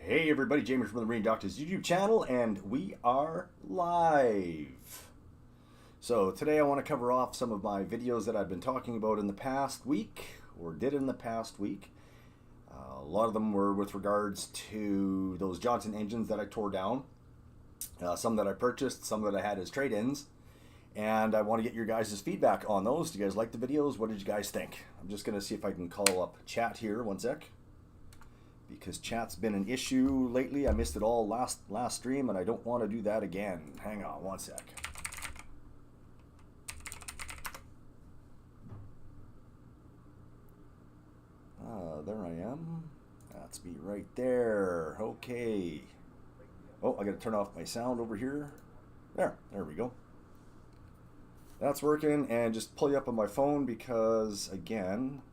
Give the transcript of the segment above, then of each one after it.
Hey everybody, Jamie from the Marine Doctors YouTube channel, and we are live. So today I want to cover off some of my videos that I've been talking about in the past week, or did in the past week. A lot of them were with regards to those Johnson engines that I tore down, some that I purchased, some that I had as trade-ins, and I want to get your guys' feedback on those. Do you guys like the videos? What did you guys think? I'm just going to see if I can call up chat here, one sec. Because chat's been an issue lately. I missed it all last stream, and I don't want to do that again. Hang on one sec. There I am. That's me right there. Okay. Oh, I got to turn off my sound over here. There we go. That's working, and just pull you up on my phone because, again,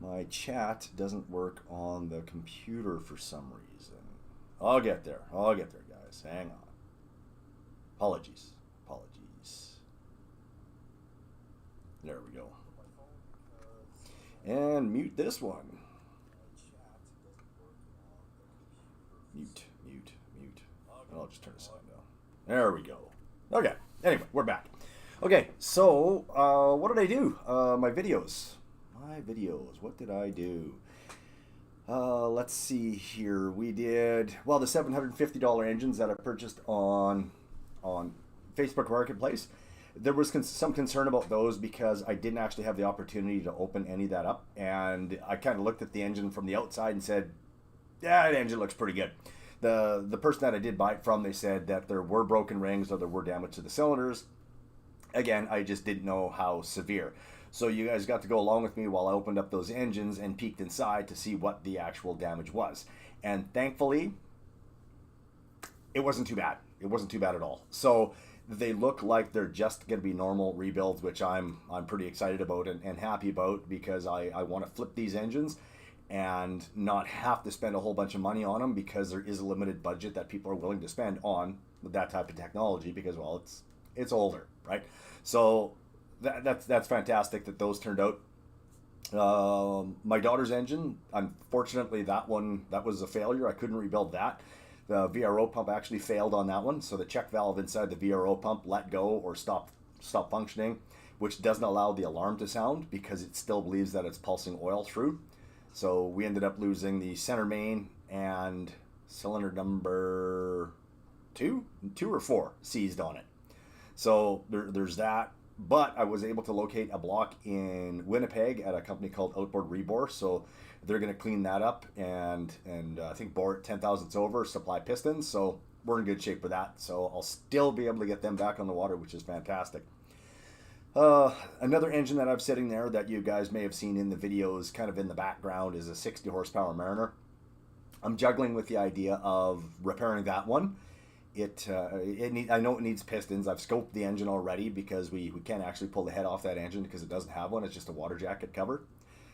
my chat doesn't work on the computer for some reason. I'll get there, guys. Hang on. Apologies. There we go. And mute this one. Mute. I'll just turn the sound down. There we go. Okay. Anyway, we're back. Okay, so what did I do? My videos. What did I do? Let's see here. We did, well, the $750 engines that I purchased on Facebook Marketplace. There was some concern about those because I didn't actually have the opportunity to open any of that up, and I kind of looked at the engine from the outside and said, yeah, that engine looks pretty good. The person that I did buy it from, they said that there were broken rings or there were damage to the cylinders. Again, I just didn't know how severe. So you guys got to go along with me while I opened up those engines and peeked inside to see what the actual damage was. And thankfully, it wasn't too bad. It wasn't too bad at all. So they look like they're just going to be normal rebuilds, which I'm pretty excited about and happy about, because I want to flip these engines and not have to spend a whole bunch of money on them, because there is a limited budget that people are willing to spend on that type of technology because, well, it's older, right? So that's fantastic that those turned out. My daughter's engine, unfortunately, that was a failure. I couldn't rebuild that. The VRO pump actually failed on that one, so the check valve inside the VRO pump let go or stop functioning, which doesn't allow the alarm to sound because it still believes that it's pulsing oil through. So we ended up losing the center main and cylinder number two or four seized on it. So there's that. But I was able to locate a block in Winnipeg at a company called Outboard Rebore. So they're going to clean that up and I think bore it 10 thousandths over, supply pistons. So we're in good shape for that. So I'll still be able to get them back on the water, which is fantastic. Another engine that I'm sitting there that you guys may have seen in the videos kind of in the background is a 60 horsepower Mariner. I'm juggling with the idea of repairing that one. I know it needs pistons. I've scoped the engine already because we can't actually pull the head off that engine because it doesn't have one. It's just a water jacket cover.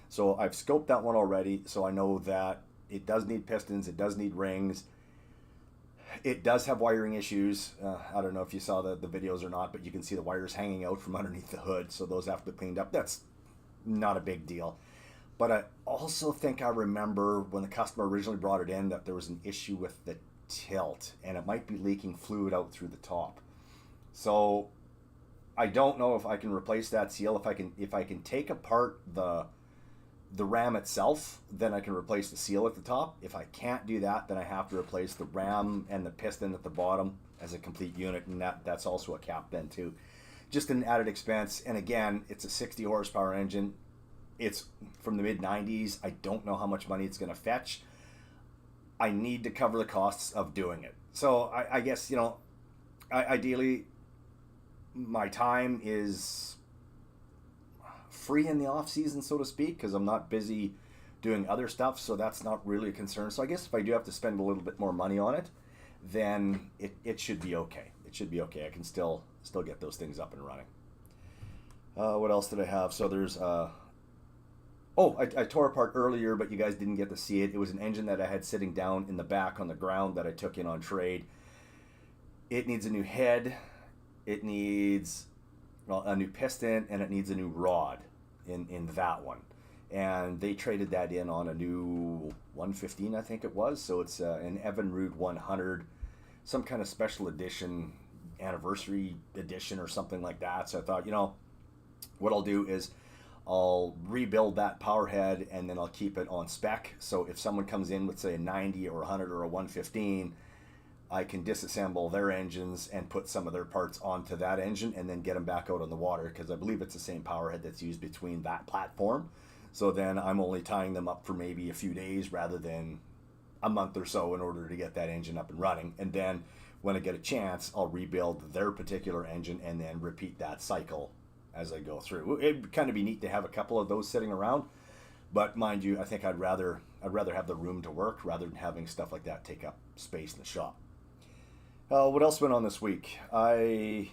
So I've scoped that one already. So I know that it does need pistons. It does need rings. It does have wiring issues. I don't know if you saw the videos or not, but you can see the wires hanging out from underneath the hood. So those have to be cleaned up. That's not a big deal. But I also think I remember when the customer originally brought it in that there was an issue with the tilt, and it might be leaking fluid out through the top. So I don't know if I can replace that seal. If I can take apart the ram itself, then I can replace the seal at the top. If I can't do that, then I have to replace the ram and the piston at the bottom as a complete unit, and that's also a cap then too. Just an added expense. And again, it's a 60 horsepower engine. It's from the mid 90s. I don't know how much money it's going to fetch. I need to cover the costs of doing it. So I guess, ideally my time is free in the off season, so to speak, because I'm not busy doing other stuff. So that's not really a concern. So I guess if I do have to spend a little bit more money on it, then it should be okay. It should be okay. I can still get those things up and running. What else did I have? So there's I tore apart earlier, but you guys didn't get to see it. It was an engine that I had sitting down in the back on the ground that I took in on trade. It needs a new head. It needs, well, a new piston, and it needs a new rod in that one. and they traded that in on a new 115, I think it was. So it's an Evinrude 100, some kind of special edition, anniversary edition or something like that. So I thought, what I'll do is I'll rebuild that power head and then I'll keep it on spec. So if someone comes in with, say, a 90 or 100 or a 115, I can disassemble their engines and put some of their parts onto that engine and then get them back out on the water, because I believe it's the same power head that's used between that platform. So then I'm only tying them up for maybe a few days rather than a month or so in order to get that engine up and running. And then when I get a chance, I'll rebuild their particular engine and then repeat that cycle as I go through. It'd kind of be neat to have a couple of those sitting around, but mind you, I think I'd rather have the room to work rather than having stuff like that take up space in the shop. What else went on this week? I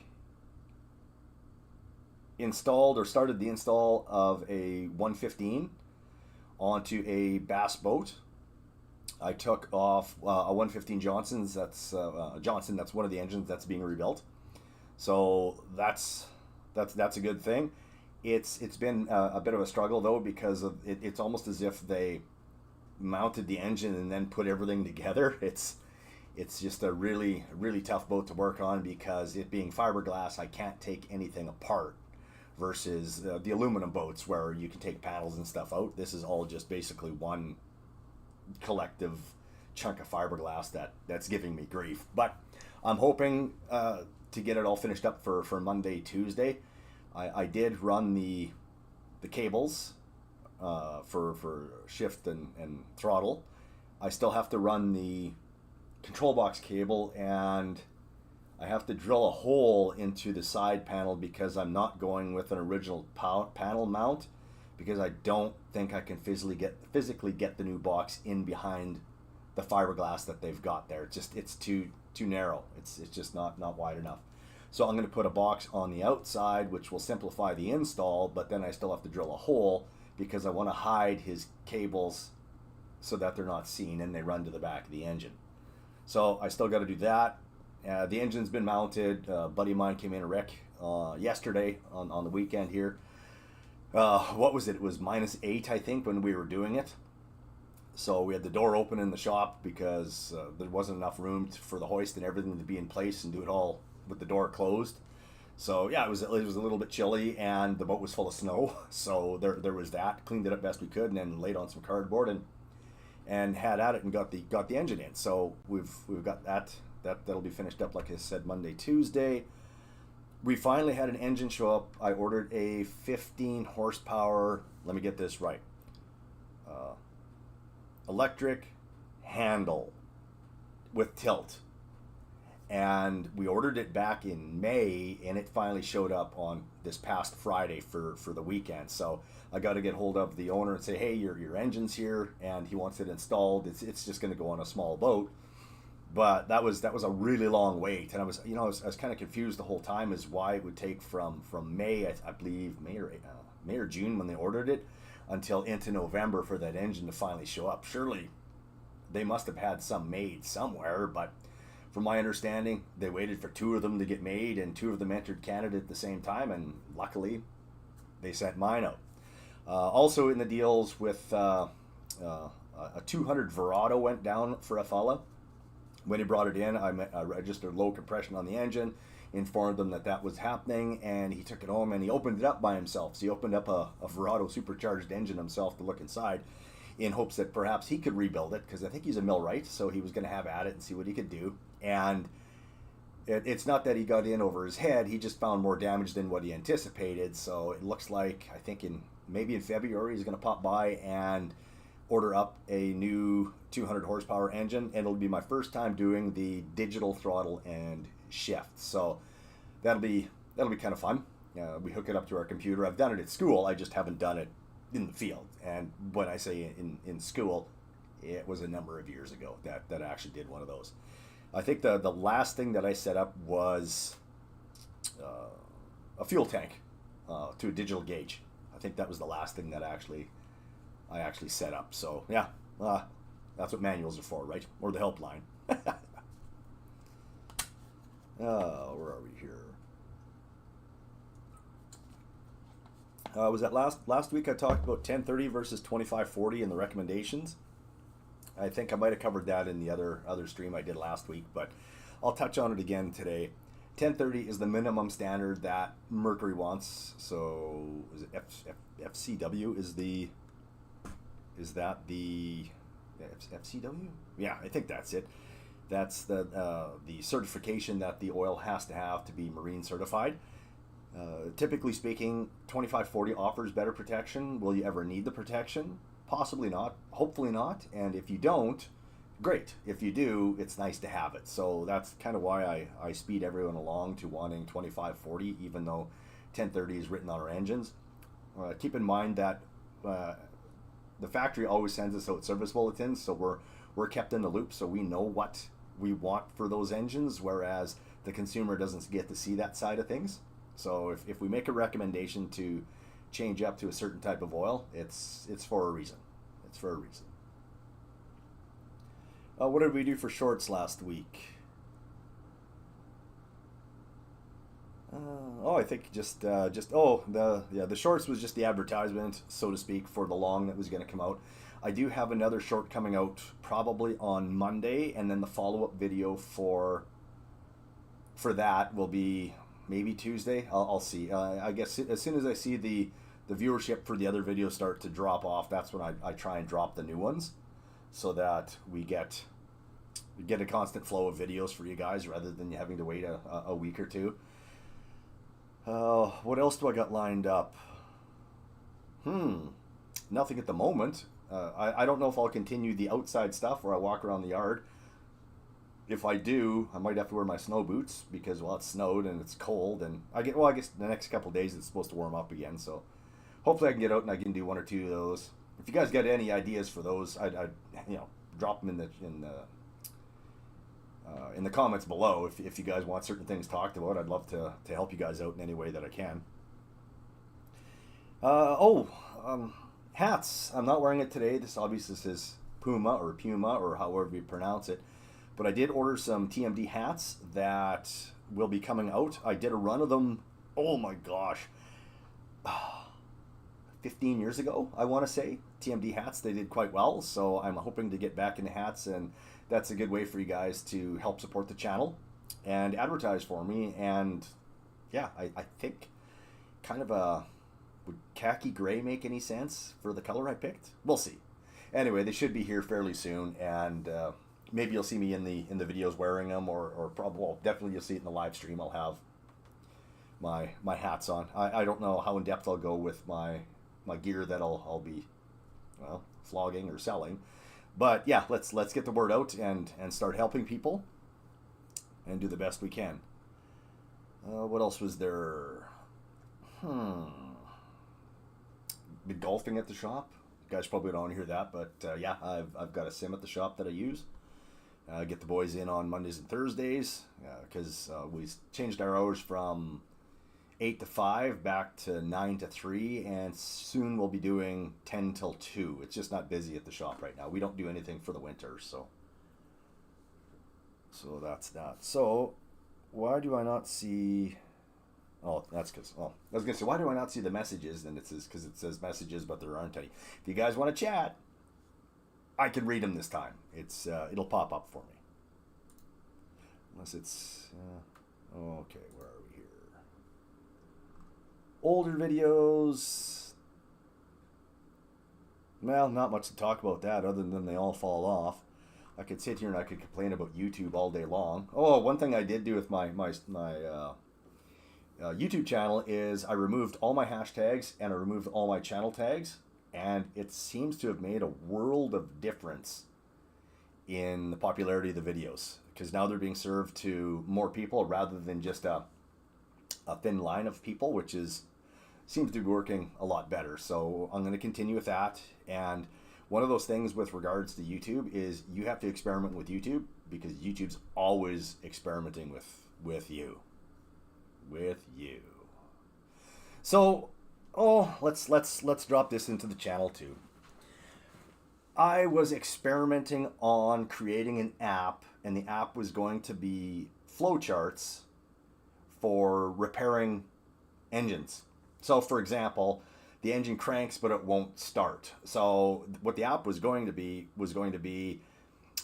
installed or started the install of a 115 onto a bass boat. I took off a 115 Johnson's. That's Johnson. That's one of the engines that's being rebuilt. So that's a good thing. It's been a bit of a struggle though, because of it's almost as if they mounted the engine and then put everything together. It's just a really tough boat to work on, because it being fiberglass, I can't take anything apart. Versus the aluminum boats where you can take panels and stuff out. This is all just basically one collective chunk of fiberglass that's giving me grief. But I'm hoping to get it all finished up for Monday, Tuesday. I did run the cables for shift and throttle. I still have to run the control box cable, and I have to drill a hole into the side panel because I'm not going with an original panel mount, because I don't think I can physically get the new box in behind the fiberglass that they've got there. It's too narrow. It's just not wide enough. So I'm going to put a box on the outside, which will simplify the install, but then I still have to drill a hole because I want to hide his cables so that they're not seen and they run to the back of the engine. So I still got to do that. The engine's been mounted. A buddy of mine came in a wreck yesterday on the weekend here. What was it? It was -8, I think, when we were doing it. So we had the door open in the shop because there wasn't enough room for the hoist and everything to be in place and do it all with the door closed. So yeah, it was a little bit chilly, and the boat was full of snow. So there was that. Cleaned it up best we could, and then laid on some cardboard and had at it and got the engine in. So we've got that'll be finished up, like I said, Monday, Tuesday. We finally had an engine show up. I ordered a 15 horsepower, let me get this right, electric handle with tilt. And we ordered it back in May, and it finally showed up on this past Friday for the weekend. So I got to get hold of the owner and say, hey, your engine's here, and he wants it installed. It's just going to go on a small boat. But that was a really long wait, and I was kind of confused the whole time as why it would take from May, I believe May or June when they ordered it, until into November for that engine to finally show up. Surely they must have had some made somewhere, but from my understanding, they waited for 2 of them to get made, and 2 of them entered Canada at the same time, and luckily they sent mine out. Also in the deals with a 200 Verado went down for a fella. When he brought it in, I registered low compression on the engine, informed them that was happening, and he took it home and he opened it up by himself. So he opened up a Verado supercharged engine himself to look inside, in hopes that perhaps he could rebuild it, because I think he's a millwright, so he was going to have at it and see what he could do. And it's not that he got in over his head, he just found more damage than what he anticipated. So it looks like, I think maybe in February, he's going to pop by and order up a new 200 horsepower engine, and it'll be my first time doing the digital throttle and shift. So that'll be kind of fun. We hook it up to our computer. I've done it at school, I just haven't done it in the field. And when I say in school, it was a number of years ago that I actually did one of those. I think the last thing that I set up was a fuel tank to a digital gauge. I think that was the last thing that I actually set up. So yeah, that's what manuals are for, right? Or the helpline. Where are we here? Was that last week I talked about 1030 versus 2540 and the recommendations? I think I might have covered that in the other stream I did last week, but I'll touch on it again today. 1030 is the minimum standard that Mercury wants. So is it FCW is that the FCW? Yeah, I think that's it. That's the certification that the oil has to have to be marine certified. Typically speaking, 2540 offers better protection. Will you ever need the protection? Possibly not. Hopefully not. And if you don't, great. If you do, it's nice to have it. So that's kind of why I speed everyone along to wanting 2540, even though 1030 is written on our engines. Keep in mind that the factory always sends us out service bulletins, so we're kept in the loop, so we know what we want for those engines, whereas the consumer doesn't get to see that side of things. So if we make a recommendation to change up to a certain type of oil, it's for a reason. It's for a reason. What did we do for shorts last week? I think the shorts was just the advertisement, so to speak, for the long that was going to come out. I do have another short coming out probably on Monday, and then the follow-up video for that will be maybe Tuesday. I'll see. I guess as soon as I see the viewership for the other videos start to drop off, that's when I try and drop the new ones, so that we get a constant flow of videos for you guys rather than you having to wait a week or two. What else do I got lined up? Nothing at the moment. I don't know if I'll continue the outside stuff where I walk around the yard. If I do, I might have to wear my snow boots because, well, it's snowed and it's cold, and I guess the next couple of days it's supposed to warm up again, so hopefully I can get out and I can do one or two of those. If you guys got any ideas for those, I'd drop them in the comments below. If you guys want certain things talked about, I'd love to help you guys out in any way that I can. Hats. I'm not wearing it today. This obviously says Puma or however you pronounce it. But I did order some TMD hats that will be coming out. I did a run of them, oh my gosh, 15 years ago, I want to say. TMD hats, they did quite well. So I'm hoping to get back into hats, and that's a good way for you guys to help support the channel and advertise for me. And yeah, I think kind of would khaki gray make any sense for the color I picked? We'll see. Anyway, they should be here fairly soon, and maybe you'll see me in the videos wearing them, or probably, well, definitely you'll see it in the live stream. I'll have my hats on. I don't know how in depth I'll go with my gear that I'll be, well, flogging or selling. But yeah, let's get the word out and start helping people and do the best we can. What else was there? Been golfing at the shop. You guys probably don't want to hear that, but yeah, I've got a sim at the shop that I use. Get the boys in on Mondays and Thursdays because we changed our hours from 8 to 5 back to 9 to 3, and soon we'll be doing 10 till 2. It's just not busy at the shop right now. We don't do anything for the winter, so that's that. So why do I not see... Oh, that's because, I was going to say, why do I not see the messages? And it says, because it says messages, but there aren't any. If you guys want to chat, I can read them this time. It'll pop up for me. Unless it's, okay, where are we here? Older videos. Well, not much to talk about that other than they all fall off. I could sit here and I could complain about YouTube all day long. Oh, one thing I did do with my YouTube channel is I removed all my hashtags and I removed all my channel tags, and it seems to have made a world of difference in the popularity of the videos, because now they're being served to more people rather than just a thin line of people, which seems to be working a lot better. So I'm going to continue with that. And one of those things with regards to YouTube is you have to experiment with YouTube, because YouTube's always experimenting with you. So, let's drop this into the channel too. I was experimenting on creating an app, and the app was going to be flowcharts for repairing engines. So, for example, the engine cranks, but it won't start. So what the app was going to be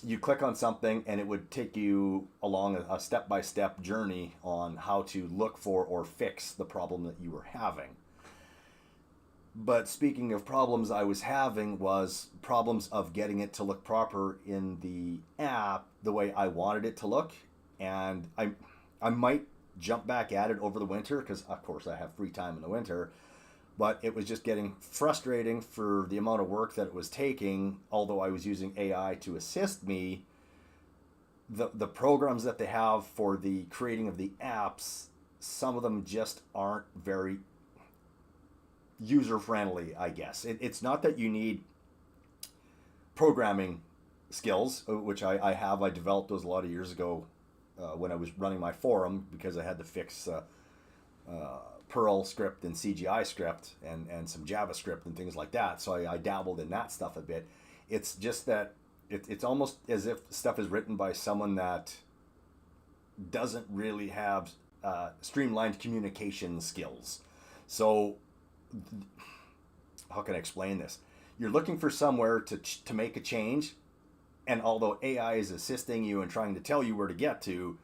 you click on something and it would take you along a step-by-step journey on how to look for or fix the problem that you were having. But speaking of problems I was having was problems of getting it to look proper in the app the way I wanted it to look. And I might jump back at it over the winter because, of course, I have free time in the winter. But it was just getting frustrating for the amount of work that it was taking, although I was using AI to assist me. The programs that they have for the creating of the apps, some of them just aren't very user-friendly, I guess. It's not that you need programming skills, which I developed those a lot of years ago when I was running my forum, because I had to fix Perl script and CGI script and some JavaScript and things like that. So I dabbled in that stuff a bit. It's just that it's almost as if stuff is written by someone that doesn't really have streamlined communication skills. So how can I explain this? You're looking for somewhere to make a change, and although AI is assisting you and trying to tell you where to get to,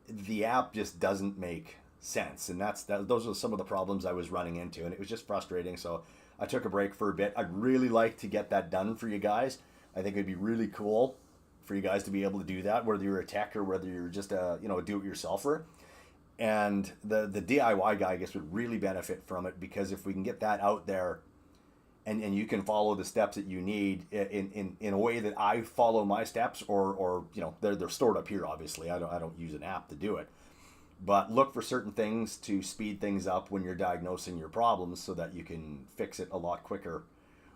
the app just doesn't make sense. And those are some of the problems I was running into, and it was just frustrating. So I took a break for a bit. I'd really like to get that done for you guys. I think it'd be really cool for you guys to be able to do that, whether you're a tech or whether you're just a do-it-yourselfer. And the DIY guy, I guess, would really benefit from it, because if we can get that out there and you can follow the steps that you need in a way that I follow my steps, or they're stored up here, obviously. I don't use an app to do it. But look for certain things to speed things up when you're diagnosing your problems so that you can fix it a lot quicker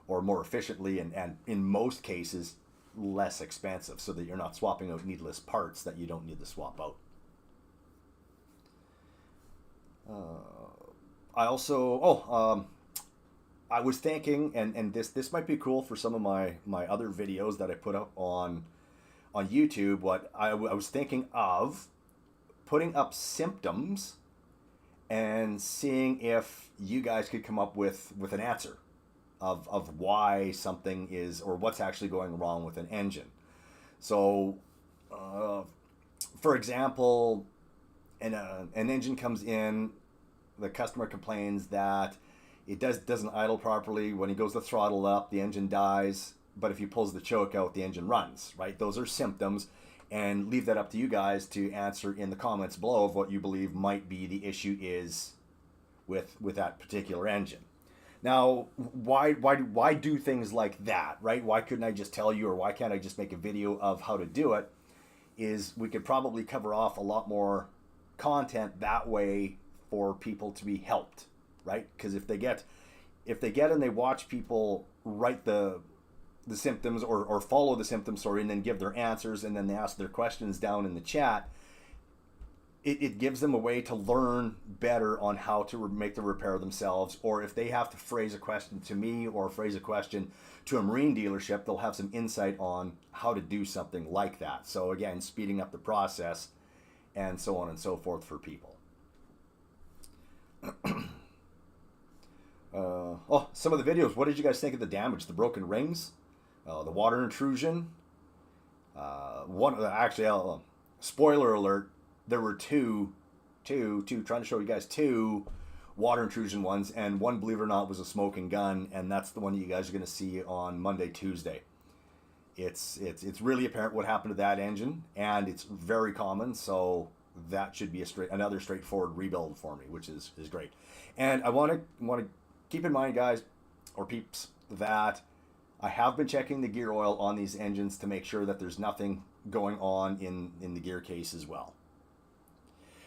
or more efficiently, and in most cases less expensive, so that you're not swapping out needless parts that you don't need to swap out. I also, I was thinking, and this might be cool for some of my other videos that I put up on YouTube. What I was thinking of putting up symptoms and seeing if you guys could come up with an answer of why something is, or what's actually going wrong with an engine. So, for example, an engine comes in, the customer complains that it doesn't idle properly. When he goes to throttle up, the engine dies, but if he pulls the choke out, the engine runs, right? Those are symptoms, and leave that up to you guys to answer in the comments below of what you believe might be the issue is with that particular engine. Now, why do things like that, right? Why couldn't I just tell you, or why can't I just make a video of how to do it? Is we could probably cover off a lot more content that way for people to be helped, right? Because if they get and they watch people write the symptoms or follow the symptoms, sorry, and then give their answers, and then they ask their questions down in the chat, it gives them a way to learn better on how to make the repair themselves. Or if they have to phrase a question to me or phrase a question to a marine dealership, they'll have some insight on how to do something like that. So again, speeding up the process and so on and so forth for people. Some of the videos. What did you guys think of the damage? The broken rings, the water intrusion. Spoiler alert. There were two, trying to show you guys two water intrusion ones, and one, believe it or not, was a smoking gun, and that's the one that you guys are going to see on Monday, Tuesday. It's really apparent what happened to that engine, and it's very common, so that should be another straightforward rebuild for me, which is great. And I want to keep in mind, guys, or peeps, that I have been checking the gear oil on these engines to make sure that there's nothing going on in the gear case as well.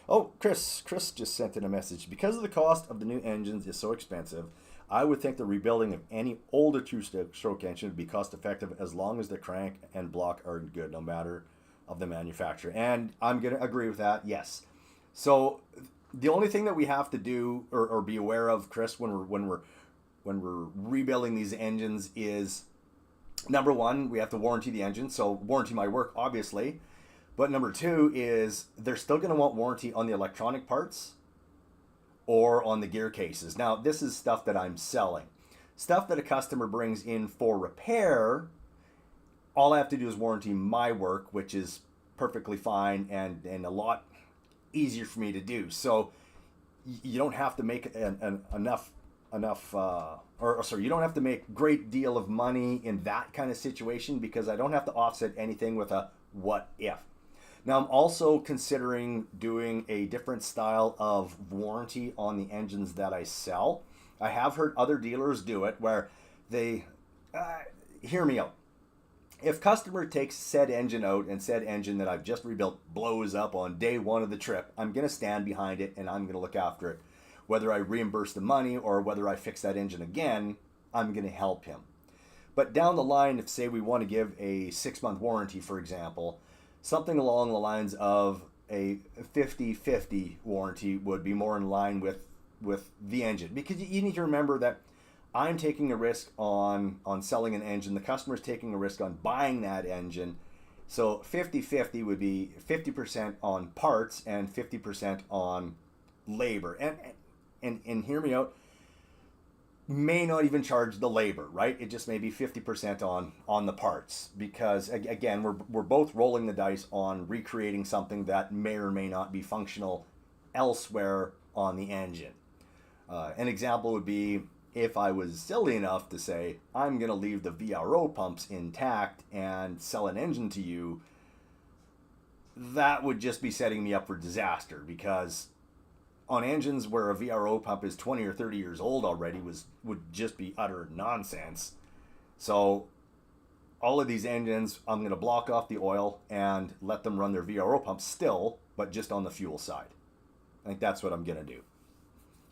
Oh, Chris just sent in a message. Because of the cost of the new engines is so expensive, I would think the rebuilding of any older two-stroke engine would be cost-effective as long as the crank and block are good, no matter of the manufacturer. And I'm going to agree with that, yes. So the only thing that we have to do or be aware of, Chris, when we're rebuilding these engines is, number one, we have to warranty the engine. So warranty my work, obviously. But number two is they're still going to want warranty on the electronic parts, or on the gear cases. Now, this is stuff that I'm selling. Stuff that a customer brings in for repair, all I have to do is warranty my work, which is perfectly fine and a lot easier for me to do. So you don't have to make enough you don't have to make great deal of money in that kind of situation, because I don't have to offset anything with a what if. Now, I'm also considering doing a different style of warranty on the engines that I sell. I have heard other dealers do it where they, hear me out. If customer takes said engine out and said engine that I've just rebuilt blows up on day one of the trip, I'm going to stand behind it and I'm going to look after it. Whether I reimburse the money or whether I fix that engine again, I'm going to help him. But down the line, if say we want to give a 6-month warranty, for example, something along the lines of a 50-50 warranty would be more in line with the engine. Because you need to remember that I'm taking a risk on selling an engine. The customer's taking a risk on buying that engine. So 50-50 would be 50% on parts and 50% on labor. And hear me out, may not even charge the labor, right? It just may be 50% on the parts, because again, we're both rolling the dice on recreating something that may or may not be functional elsewhere on the engine. An example would be if I was silly enough to say, I'm going to leave the VRO pumps intact and sell an engine to you, that would just be setting me up for disaster, because on engines where a VRO pump is 20 or 30 years old already would just be utter nonsense. So all of these engines, I'm going to block off the oil and let them run their VRO pumps still, but just on the fuel side. I think that's what I'm going to do,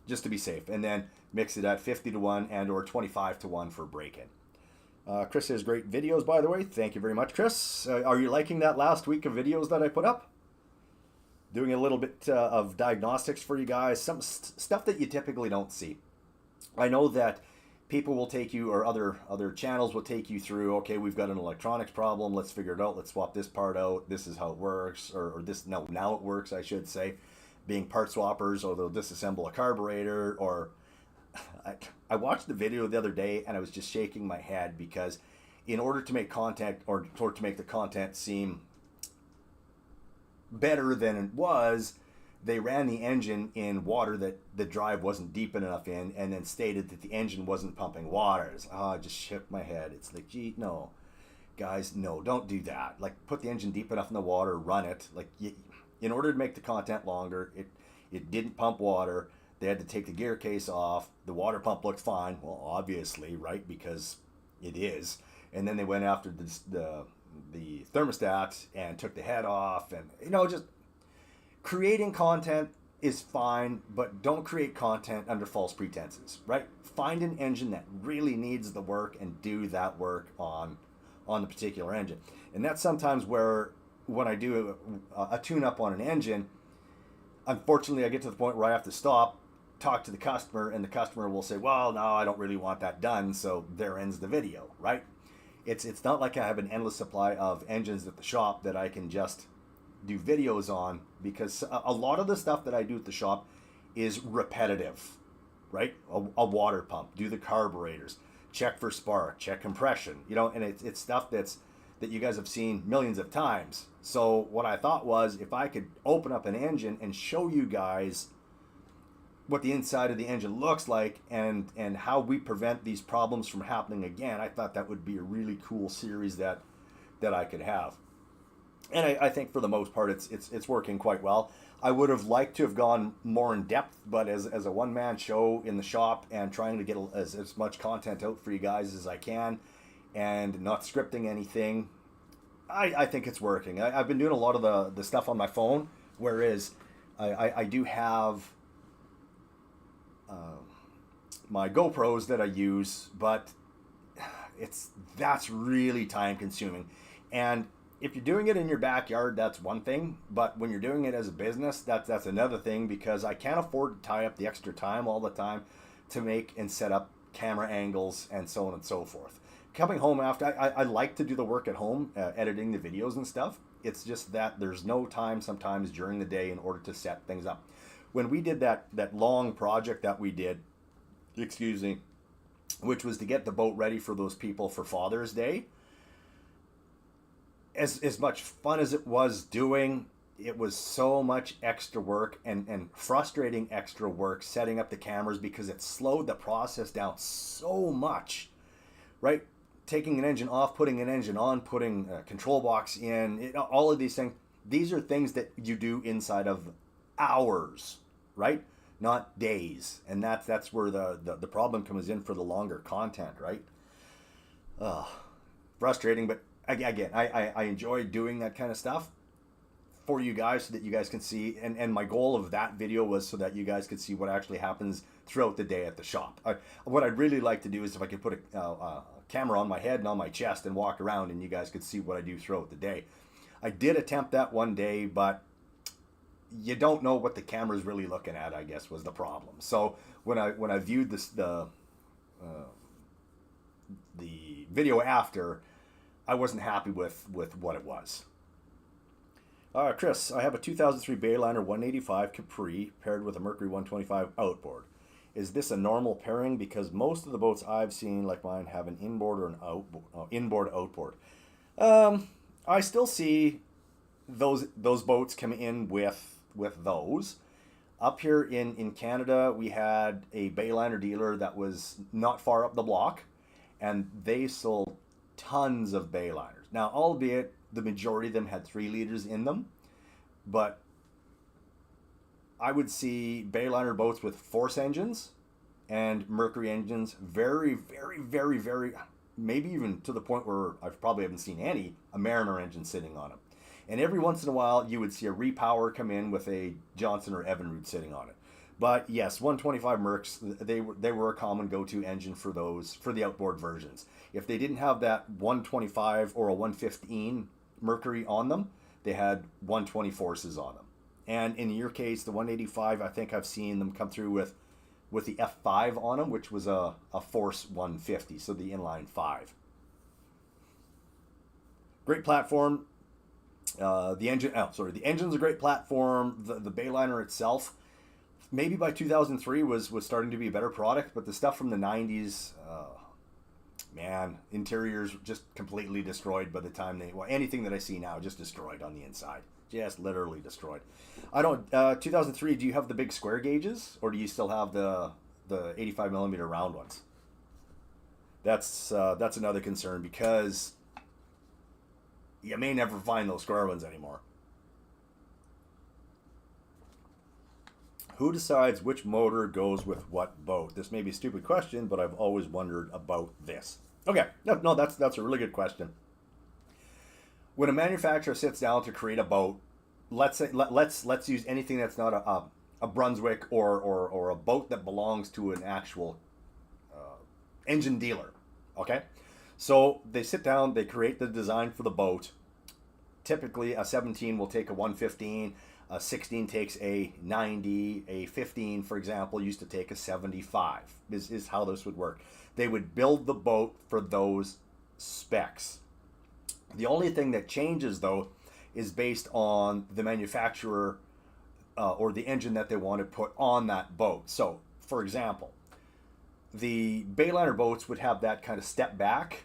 just to be safe. And then mix it at 50-1 and or 25-1 for break-in. Chris says, great videos, by the way. Thank you very much, Chris. Are you liking that last week of videos that I put up? Doing a little bit of diagnostics for you guys, some stuff that you typically don't see. I know that people will take you, or other channels will take you through, okay, we've got an electronics problem, let's figure it out, let's swap this part out, this is how it works, or this, no, now it works, I should say, being part swappers, or they'll disassemble a carburetor, or I watched the video the other day and I was just shaking my head, because in order to make content, or to make the content seem better than it was, they ran the engine in water that the drive wasn't deep enough in, and then stated that the engine wasn't pumping water. I just shook my head. It's like, gee, no, guys, no, don't do that. Like, put the engine deep enough in the water, run it. Like, in order to make the content longer, it didn't pump water. They had to take the gear case off. The water pump looked fine. Well, obviously, right, because it is. And then they went after the thermostat and took the head off, and just creating content is fine, but don't create content under false pretenses, right? Find an engine that really needs the work and do that work on the particular engine. And that's sometimes where, when I do a tune-up on an engine, unfortunately I get to the point where I have to stop, talk to the customer, and the customer will say, well, no, I don't really want that done, so there ends the video, right? It's not like I have an endless supply of engines at the shop that I can just do videos on, because a lot of the stuff that I do at the shop is repetitive, right? A water pump, do the carburetors, check for spark, check compression, and it's stuff that you guys have seen millions of times. So what I thought was, if I could open up an engine and show you guys what the inside of the engine looks like, and how we prevent these problems from happening again, I thought that would be a really cool series that I could have. And I think for the most part it's working quite well. I would have liked to have gone more in depth, but as a one-man show in the shop and trying to get as much content out for you guys as I can, and not scripting anything, I think it's working. I've been doing a lot of the stuff on my phone, whereas I do have my GoPros that I use, but that's really time consuming. And if you're doing it in your backyard, that's one thing, but when you're doing it as a business, that's another thing, because I can't afford to tie up the extra time all the time to make and set up camera angles and so on and so forth. Coming home after, I like to do the work at home, editing the videos and stuff. It's just that there's no time sometimes during the day in order to set things up. when we did that long project that we did, excuse me, which was to get the boat ready for those people for Father's Day, as much fun as it was doing, it was so much extra work and frustrating extra work setting up the cameras because it slowed the process down so much, right? Taking an engine off, putting an engine on, putting a control box in, all of these things. These are things that you do inside of hours, right? Not days. And that's where the problem comes in for the longer content, right? Frustrating, but again, I enjoy doing that kind of stuff for you guys so that you guys can see. And my goal of that video was so that you guys could see what actually happens throughout the day at the shop. What I'd really like to do is if I could put a camera on my head and on my chest and walk around and you guys could see what I do throughout the day. I did attempt that one day, but you don't know what the camera's really looking at, I guess, was the problem. So when I viewed the video after, I wasn't happy with what it was. Chris, I have a 2003 Bayliner 185 Capri paired with a Mercury 125 outboard. Is this a normal pairing? Because most of the boats I've seen, like mine, have an inboard or an inboard outboard. I still see those boats come in with those. Up here in Canada, we had a Bayliner dealer that was not far up the block, and they sold tons of Bayliners. Now, albeit the majority of them had 3 liters in them, but I would see Bayliner boats with Force engines and Mercury engines, very, very, very, very, maybe even to the point where I probably haven't seen a Mariner engine sitting on them. And every once in a while, you would see a repower come in with a Johnson or Evinrude sitting on it. But yes, 125 Mercs, they were a common go-to engine for the outboard versions. If they didn't have that 125 or a 115 Mercury on them, they had 120 Forces on them. And in your case, the 185, I think I've seen them come through with the F5 on them, which was a Force 150, so the inline 5. Great platform. The engine's a great platform. The Bayliner itself, maybe by 2003 was starting to be a better product, but the stuff from the 90s, man, interiors just completely destroyed by the time anything that I see now just destroyed on the inside. Just literally destroyed. 2003, do you have the big square gauges, or do you still have the 85 millimeter round ones? That's another concern, because you may never find those square ones anymore. Who decides which motor goes with what boat? This may be a stupid question, but I've always wondered about this. Okay, no, that's a really good question. When a manufacturer sits down to create a boat, let's use anything that's not a Brunswick or a boat that belongs to an actual engine dealer. Okay, so they sit down, they create the design for the boat. Typically, a 17 will take a 115. A 16 takes a 90. A 15, for example, used to take a 75. Is how this would work. They would build the boat for those specs. The only thing that changes, though, is based on the manufacturer or the engine that they want to put on that boat. So, for example, the Bayliner boats would have that kind of step back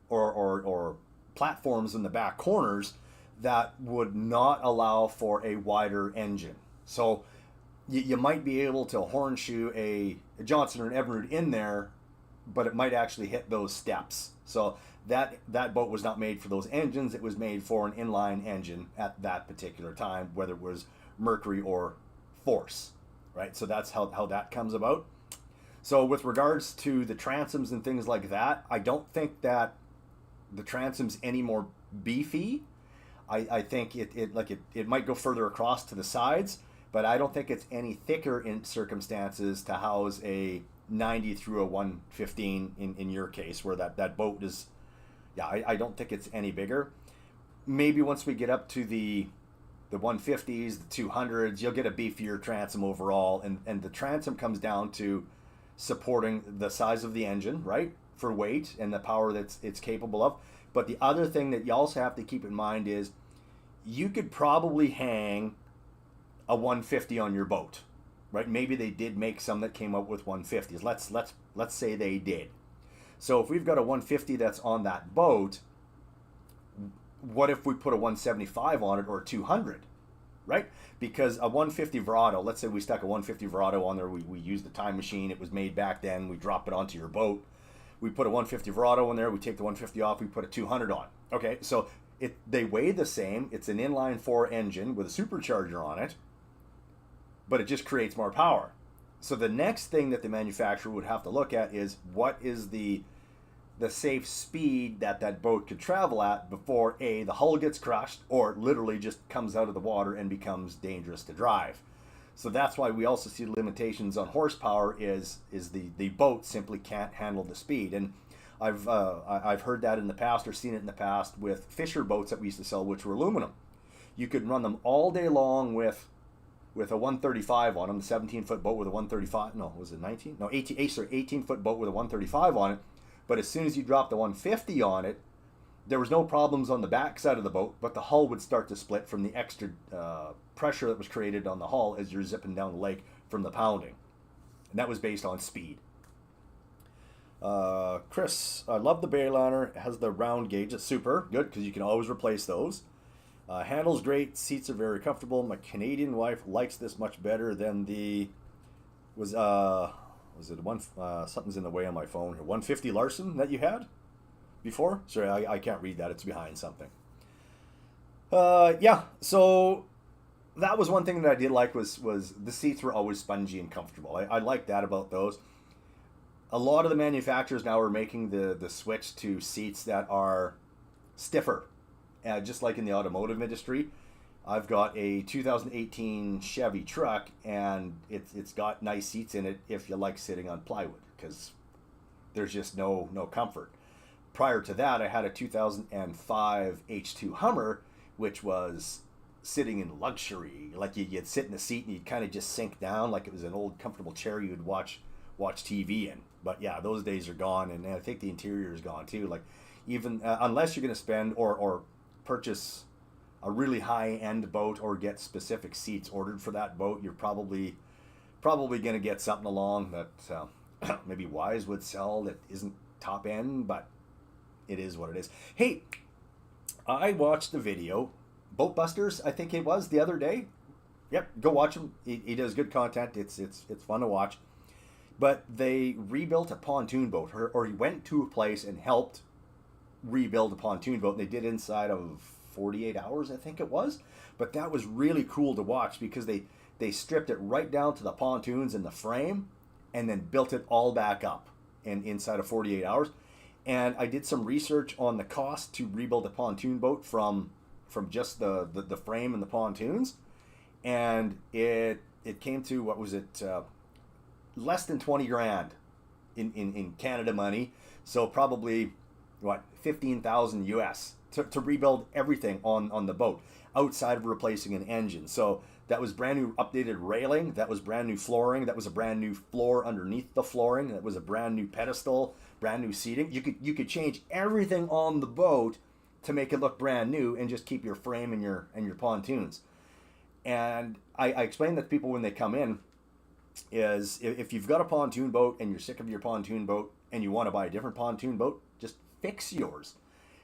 or platforms in the back corners that would not allow for a wider engine. So you might be able to horn shoe a Johnson or an Evinrude in there, but it might actually hit those steps. So that boat was not made for those engines. It was made for an inline engine at that particular time, whether it was Mercury or Force, right? So that's how that comes about. So with regards to the transoms and things like that, I don't think that the transom's any more beefy. I think it might go further across to the sides, but I don't think it's any thicker in circumstances to house a 90 through a 115 in your case, where that boat is, I don't think it's any bigger. Maybe once we get up to the 150s, the 200s, you'll get a beefier transom overall, and the transom comes down to supporting the size of the engine, right, for weight and the power that it's capable of. But the other thing that you also have to keep in mind is you could probably hang a 150 on your boat, right? Maybe they did make some that came up with 150s. Let's say they did. So if we've got a 150 that's on that boat, what if we put a 175 on it or a 200, right? Because a 150 Verado, let's say we stuck a 150 Verado on there, we used the time machine, it was made back then, we drop it onto your boat, we put a 150 Verado in there, we take the 150 off, we put a 200 on. Okay, so they weigh the same, it's an inline 4 engine with a supercharger on it, but it just creates more power. So the next thing that the manufacturer would have to look at is what is the safe speed that boat could travel at before A, the hull gets crushed, or literally just comes out of the water and becomes dangerous to drive. So that's why we also see limitations on horsepower is the boat simply can't handle the speed. And I've heard that in the past or seen it in the past with Fisher boats that we used to sell, which were aluminum. You could run them all day long with a 135 on them, the 17-foot boat with a 135, no, was it 19? No, 18-foot boat with a 135 on it. But as soon as you drop the 150 on it, there was no problems on the back side of the boat, but the hull would start to split from the extra pressure that was created on the hull as you're zipping down the lake from the pounding. And that was based on speed. Chris, I love the Bayliner. It has the round gauge. It's super good because you can always replace those. Handles great. Seats are very comfortable. My Canadian wife likes this much better than the... Was it one? Something's in the way on my phone here. 150 Larson that you had before? Sorry, I can't read that. It's behind something. Yeah, so that was one thing that I did like was the seats were always spongy and comfortable. I like that about those. A lot of the manufacturers now are making the switch to seats that are stiffer, just like in the automotive industry. I've got a 2018 Chevy truck, and it's got nice seats in it if you like sitting on plywood, because there's just no comfort. Prior to that, I had a 2005 H2 Hummer, which was sitting in luxury. Like you'd sit in the seat and you'd kind of just sink down like it was an old comfortable chair you'd watch TV in. But yeah, those days are gone, and I think the interior is gone too. Like even unless you're going to spend or purchase a really high-end boat or get specific seats ordered for that boat, you're probably going to get something along that maybe Wise would sell that isn't top end, but it is what it is. Hey, I watched the video, Boat Busters, I think it was, the other day. Yep, go watch him. He does good content. It's fun to watch. But they rebuilt a pontoon boat, or he went to a place and helped rebuild a pontoon boat, and they did inside of 48 hours, I think it was. But that was really cool to watch because they stripped it right down to the pontoons and the frame and then built it all back up inside of 48 hours. And I did some research on the cost to rebuild a pontoon boat from just the frame and the pontoons, and it came to, what was it, less than 20 grand in Canada money, so probably what, 15,000 US to rebuild everything on the boat outside of replacing an engine. So that was brand new updated railing, that was brand new flooring, that was a brand new floor underneath the flooring, that was a brand new pedestal, brand new seating. You could change everything on the boat to make it look brand new and just keep your frame and your pontoons. And I explain that to people when they come in is if you've got a pontoon boat and you're sick of your pontoon boat and you want to buy a different pontoon boat, just fix yours.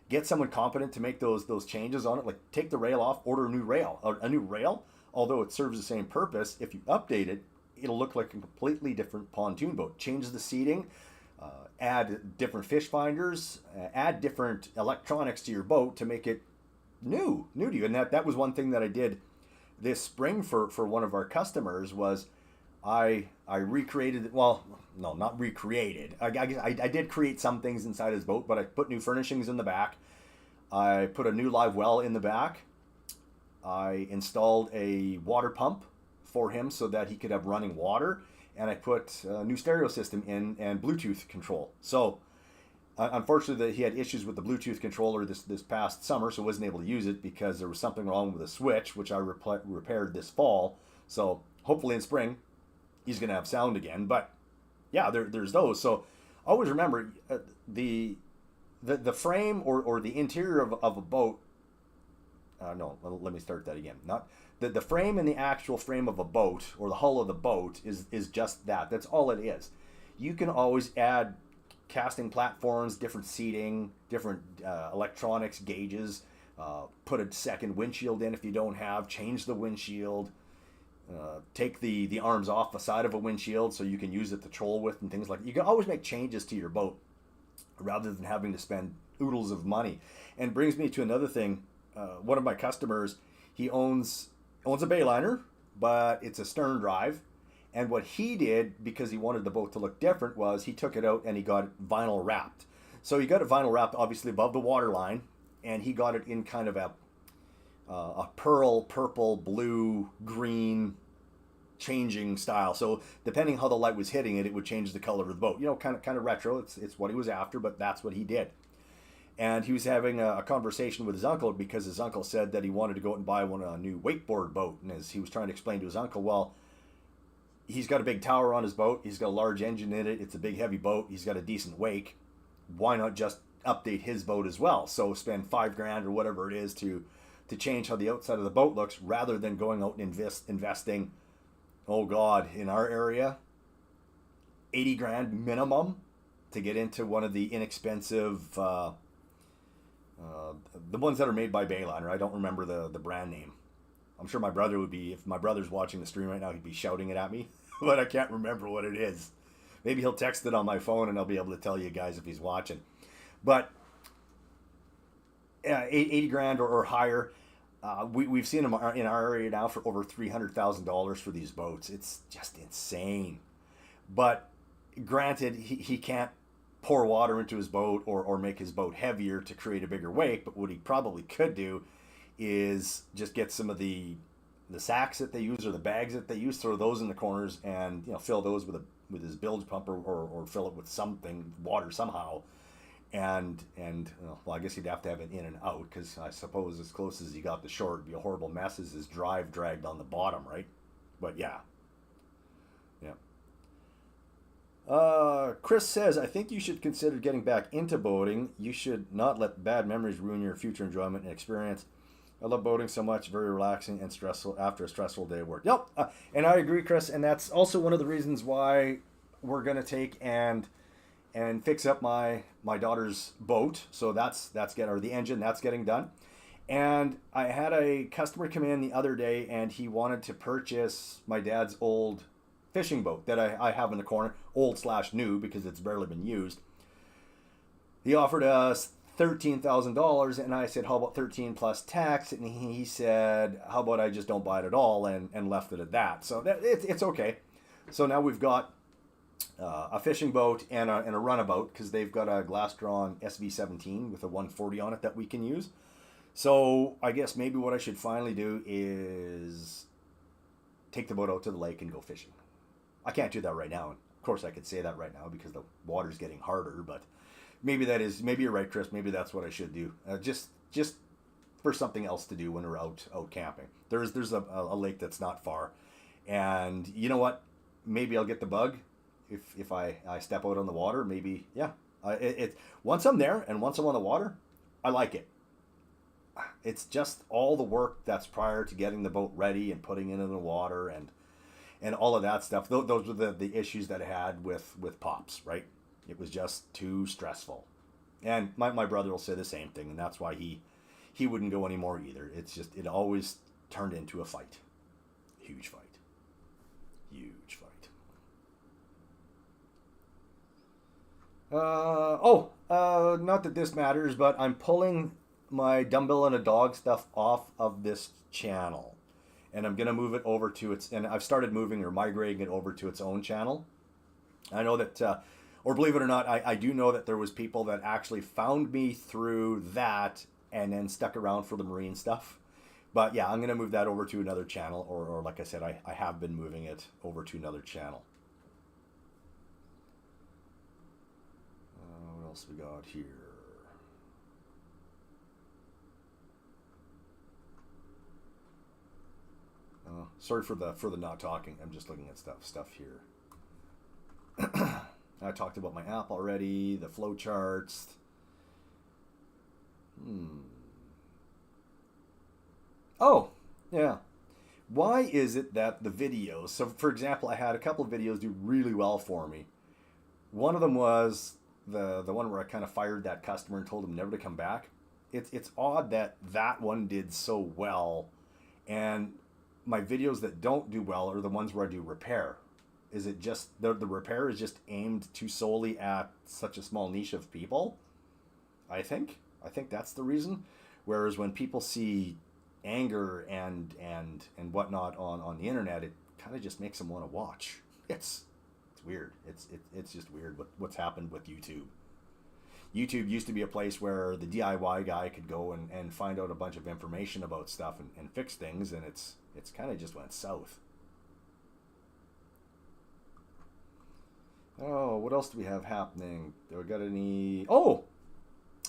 Get someone competent to make those changes on it. Like take the rail off, order a new rail. A new rail, although it serves the same purpose, if you update it, it'll look like a completely different pontoon boat. Change the seating, add different fish finders, add different electronics to your boat to make it new to you. And that was one thing that I did this spring for one of our customers was I recreated, well, no, not recreated. I did create some things inside his boat, but I put new furnishings in the back. I put a new live well in the back. I installed a water pump for him so that he could have running water. And I put a new stereo system in and Bluetooth control. So unfortunately, he had issues with the Bluetooth controller this past summer, so wasn't able to use it because there was something wrong with the switch, which I repaired this fall. So hopefully in spring, he's going to have sound again. But yeah, there's those. So always remember the frame or the interior of a boat no, let me start that again. Not the frame and the actual frame of a boat or the hull of the boat is just that. That's all it is. You can always add casting platforms, different seating, different electronics, gauges, put a second windshield in if you don't have, change the windshield, take the arms off the side of a windshield so you can use it to troll with and things like that. You can always make changes to your boat rather than having to spend oodles of money. And brings me to another thing. One of my customers, he owns a Bayliner, but it's a stern drive. And what he did, because he wanted the boat to look different, was he took it out and he got it vinyl wrapped. So he got it vinyl wrapped, obviously above the waterline, and he got it in kind of a pearl, purple, blue, green changing style. So depending how the light was hitting it, it would change the color of the boat. You know, kind of retro. It's what he was after, but that's what he did. And he was having a conversation with his uncle because his uncle said that he wanted to go out and buy a new wakeboard boat. And as he was trying to explain to his uncle, well, he's got a big tower on his boat. He's got a large engine in it. It's a big, heavy boat. He's got a decent wake. Why not just update his boat as well? So spend $5,000 or whatever it is to change how the outside of the boat looks, rather than going out and investing, oh God, in our area, $80,000 minimum to get into one of the inexpensive, the ones that are made by Bayliner. I don't remember the brand name. I'm sure my brother would be, if my brother's watching the stream right now, he'd be shouting it at me, but I can't remember what it is. Maybe he'll text it on my phone and I'll be able to tell you guys if he's watching. But $80,000 or higher. We've seen them in our area now for over $300,000 for these boats. It's just insane. But granted, he can't pour water into his boat or make his boat heavier to create a bigger wake. But what he probably could do is just get some of the sacks that they use or the bags that they use, throw those in the corners, and fill those with his bilge pump or fill it with something, water somehow. And well, I guess he'd have to have it in and out, because I suppose as close as he got the shore, it'd be a horrible mess as his drive dragged on the bottom, right? But yeah. Chris says, I think you should consider getting back into boating. You should not let bad memories ruin your future enjoyment and experience. I love boating so much, very relaxing and stressful after a stressful day of work. Yep, and I agree, Chris, and that's also one of the reasons why we're going to take and fix up my daughter's boat. So that's the engine, that's getting done. And I had a customer come in the other day, and he wanted to purchase my dad's old fishing boat that I have in the corner, old/new, because it's barely been used. He offered us $13,000, and I said, how about 13 plus tax? And he said, how about I just don't buy it at all, and left it at that. So it's okay. So now we've got a fishing boat and a runabout, because they've got a glass-drawn SV17 with a 140 on it that we can use. So I guess maybe what I should finally do is take the boat out to the lake and go fishing. I can't do that right now. Of course, I could say that right now because the water's getting harder, but maybe you're right, Chris. Maybe that's what I should do. Just for something else to do when we're out camping. There's a lake that's not far, and you know what? Maybe I'll get the bug if I step out on the water. Maybe, yeah. Once I'm there and once I'm on the water, I like it. It's just all the work that's prior to getting the boat ready and putting it in the water and all of that stuff. Those were the issues that I had with Pops, right? It was just too stressful. And my brother will say the same thing, and that's why he wouldn't go anymore either. It's just, it always turned into a fight. Huge fight. Huge fight. Not that this matters, but I'm pulling my dumbbell and a dog stuff off of this channel. And I'm going to move it over to and I've started moving or migrating it over to its own channel. I know that, or believe it or not, I do know that there was people that actually found me through that and then stuck around for the marine stuff. But yeah, I'm going to move that over to another channel, or like I said, I have been moving it over to another channel. What else we got here? Sorry for the not talking. I'm just looking at stuff here. I talked about my app already, the flow charts. Oh, yeah. Why is it that the videos, so for example, I had a couple of videos do really well for me. One of them was the one where I kind of fired that customer and told him never to come back. It's odd that that one did so well, and my videos that don't do well are the ones where I do repair. Is it just the repair is just aimed too solely at such a small niche of people? I think that's the reason. Whereas when people see anger and whatnot on the internet, it kind of just makes them want to watch. It's weird. It's just weird what's happened with YouTube. YouTube used to be a place where the DIY guy could go and find out a bunch of information about stuff and fix things, and it's kind of just went south. Oh, what else do we have happening? Do we got any? Oh,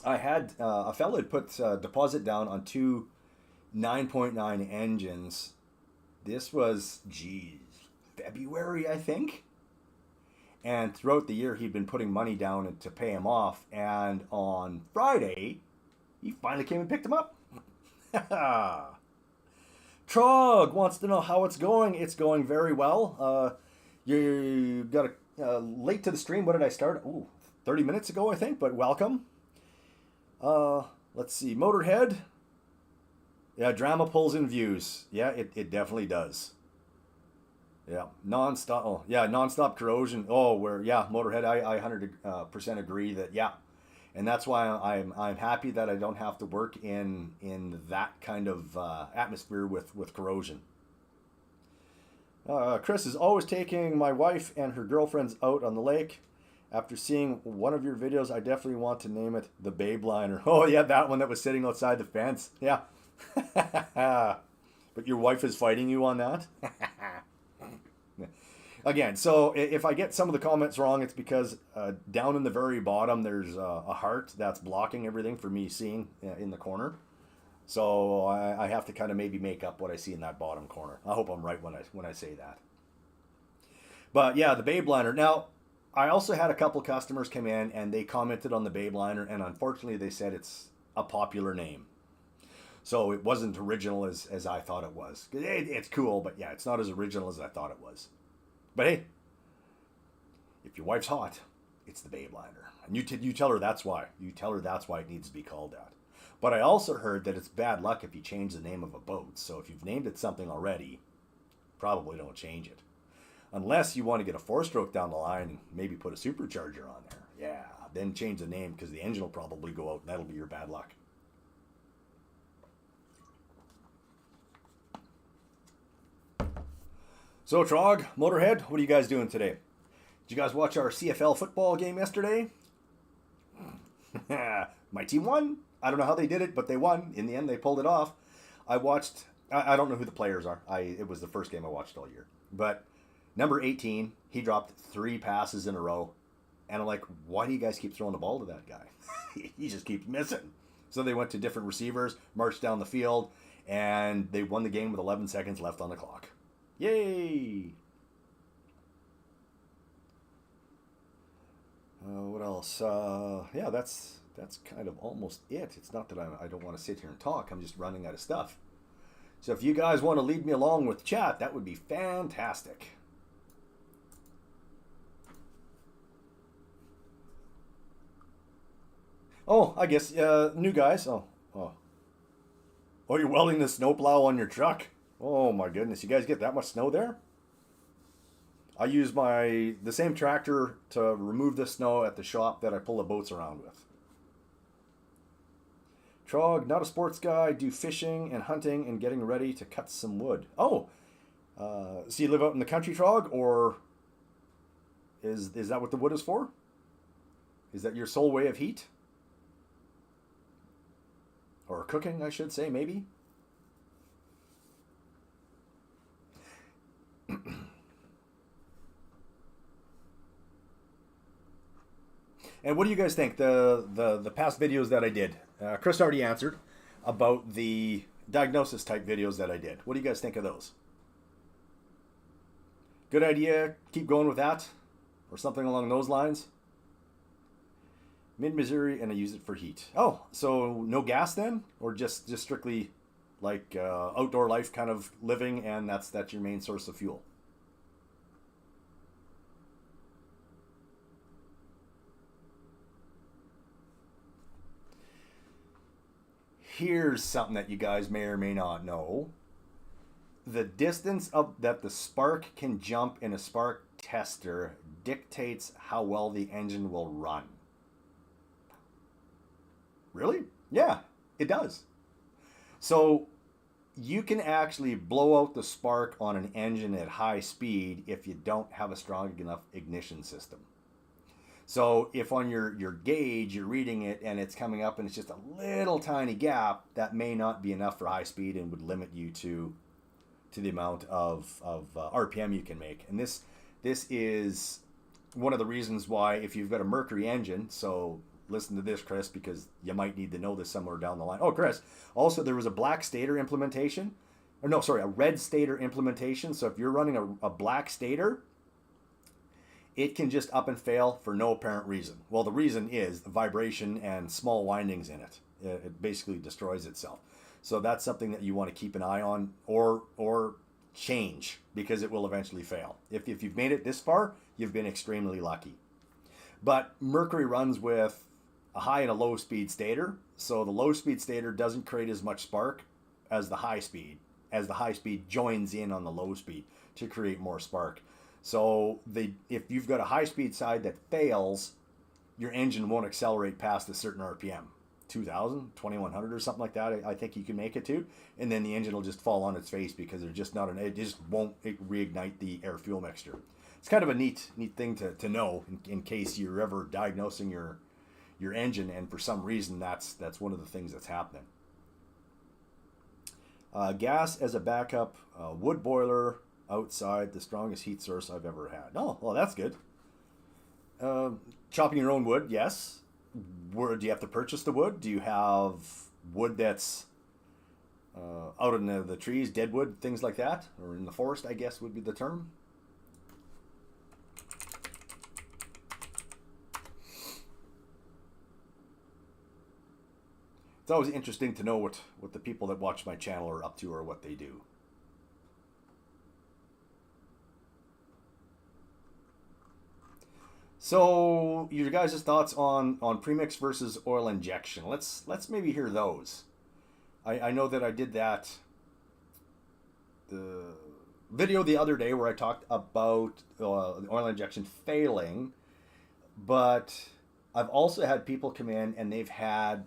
I had a fella had put a deposit down on two 9.9 engines. This was, geez, February, I think. And throughout the year, he'd been putting money down to pay him off. And on Friday, he finally came and picked him up. Trog wants to know how it's going. It's going very well. You got late to the stream. What did I start? Ooh, 30 minutes ago, I think, but welcome. Let's see. Motorhead. Yeah, drama pulls in views. Yeah, it definitely does. Yeah, non-stop. Oh, yeah, non-stop corrosion. Oh, Motorhead. I 100% agree that yeah, and that's why I'm happy that I don't have to work in that kind of atmosphere with corrosion. Chris is always taking my wife and her girlfriends out on the lake. After seeing one of your videos, I definitely want to name it the Babe Liner. Oh yeah, that one that was sitting outside the fence. Yeah. But your wife is fighting you on that? Again, so if I get some of the comments wrong, it's because down in the very bottom there's a heart that's blocking everything for me seeing in the corner. So I have to kind of maybe make up what I see in that bottom corner. I hope I'm right when I say that. But yeah, the Babe Liner. Now, I also had a couple customers come in and they commented on the Babe Liner, and unfortunately they said it's a popular name. So it wasn't original as I thought it was. It's cool, but yeah, it's not as original as I thought it was. But hey, if your wife's hot, it's the Babe Liner. And you tell her that's why. You tell her that's why it needs to be called that. But I also heard that it's bad luck if you change the name of a boat. So if you've named it something already, probably don't change it. Unless you want to get a four-stroke down the line and maybe put a supercharger on there. Yeah, then change the name because the engine will probably go out and that'll be your bad luck. So, Trog, Motorhead, what are you guys doing today? Did you guys watch our CFL football game yesterday? My team won. I don't know how they did it, but they won. In the end, they pulled it off. I don't know who the players are. It was the first game I watched all year. But number 18, he dropped 3 passes in a row. And I'm like, why do you guys keep throwing the ball to that guy? He just keeps missing. So they went to different receivers, marched down the field, and they won the game with 11 seconds left on the clock. Yay! What else? Yeah, that's kind of almost it. It's not that I don't want to sit here and talk. I'm just running out of stuff. So if you guys want to lead me along with chat, that would be fantastic. Oh, I guess new guys. Oh, you're welding the snowplow on your truck. Oh my goodness, you guys get that much snow there? I use the same tractor to remove the snow at the shop that I pull the boats around with. Trog, not a sports guy, do fishing and hunting and getting ready to cut some wood. Oh, so you live out in the country, Trog, or is that what the wood is for? Is that your sole way of heat? Or cooking, I should say, maybe? And what do you guys think? The past videos that I did, Chris already answered about the diagnosis type videos that I did. What do you guys think of those? Good idea. Keep going with that, or something along those lines. Mid-Missouri, and I use it for heat. Oh, so no gas then, or just strictly like outdoor life kind of living, and that's your main source of fuel. Here's something that you guys may or may not know. The distance of that the spark can jump in a spark tester dictates how well the engine will run. Really? Yeah, it does. So you can actually blow out the spark on an engine at high speed if you don't have a strong enough ignition system. So if on your gauge you're reading it and it's coming up and it's just a little tiny gap, that may not be enough for high speed and would limit you to the amount of RPM you can make. And this is one of the reasons why, if you've got a Mercury engine, so listen to this, Chris, because you might need to know this somewhere down the line. Oh, Chris, also there was a black stator implementation, or no, sorry, a red stator implementation. So if you're running a black stator, it can just up and fail for no apparent reason. Well, the reason is the vibration and small windings in it. It basically destroys itself. So that's something that you want to keep an eye on, or change, because it will eventually fail. If you've made it this far, you've been extremely lucky. But Mercury runs with a high and a low speed stator, so the low speed stator doesn't create as much spark as the high speed, as the high speed joins in on the low speed to create more spark. So if you've got a high speed side that fails, your engine won't accelerate past a certain RPM. 2000, 2100 or something like that, I think you can make it to, and then the engine will just fall on its face because there's just not it just won't reignite the air fuel mixture. It's kind of a neat thing to know in case you're ever diagnosing your engine and for some reason that's one of the things that's happening. Gas as a backup, wood boiler outside, the strongest heat source I've ever had. Oh, well, that's good. Chopping your own wood, yes. Where do you have to purchase the wood? Do you have wood that's out in the trees, dead wood, things like that, or in the forest, I guess would be the term? It's always interesting to know what the people that watch my channel are up to or what they do. So, your guys' thoughts on premix versus oil injection. Let's maybe hear those. I know that I did that the video the other day where I talked about oil injection failing, but I've also had people come in and they've had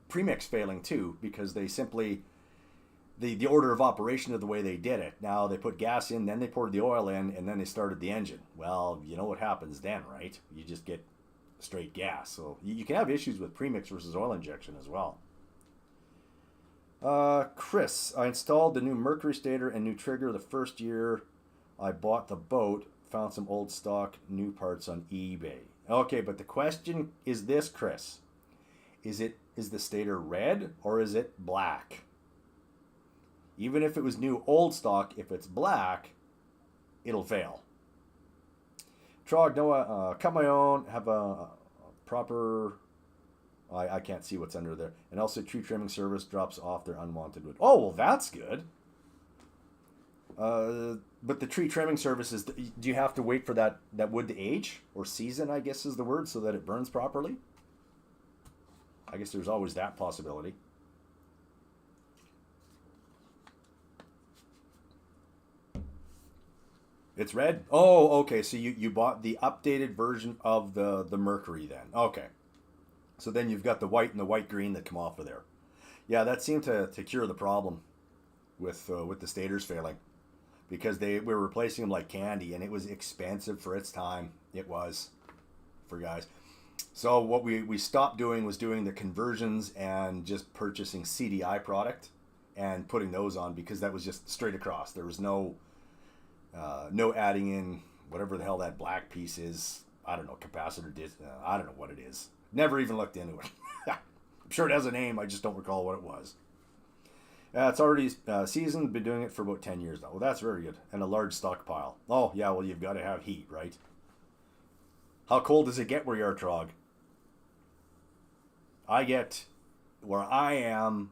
premix failing too, because they simply the order of operation of the way they did it. Now they put gas in, then they poured the oil in, and then they started the engine. Well, you know what happens then, right? You just get straight gas. So you can have issues with premix versus oil injection as well. Chris, I installed the new Mercury stator and new trigger the first year I bought the boat. Found some old stock new parts on eBay. Okay, but the question is this, Chris. Is the stator red or is it black? Even if it was new old stock, if it's black, it'll fail. Trog, no, cut my own, have a proper... I can't see what's under there. And also tree trimming service drops off their unwanted wood. Oh, well, that's good. But the tree trimming service is... Do you have to wait for that wood to age? Or season, I guess is the word, so that it burns properly? I guess there's always that possibility. It's red? Oh, okay. So you bought the updated version of the Mercury then. Okay. So then you've got the white and the white green that come off of there. Yeah, that seemed to cure the problem with the stators failing, because we were replacing them like candy, and it was expensive for its time. It was, for guys. So what we stopped doing was doing the conversions and just purchasing CDI product and putting those on, because that was just straight across. There was no adding in whatever the hell that black piece is. I don't know, capacitor, I don't know what it is. Never even looked into it. I'm sure it has a name, I just don't recall what it was. It's already seasoned, been doing it for about 10 years now. Well, that's very good. And a large stockpile. Oh, yeah, well, you've got to have heat, right? How cold does it get where you are, Trog? Where I am,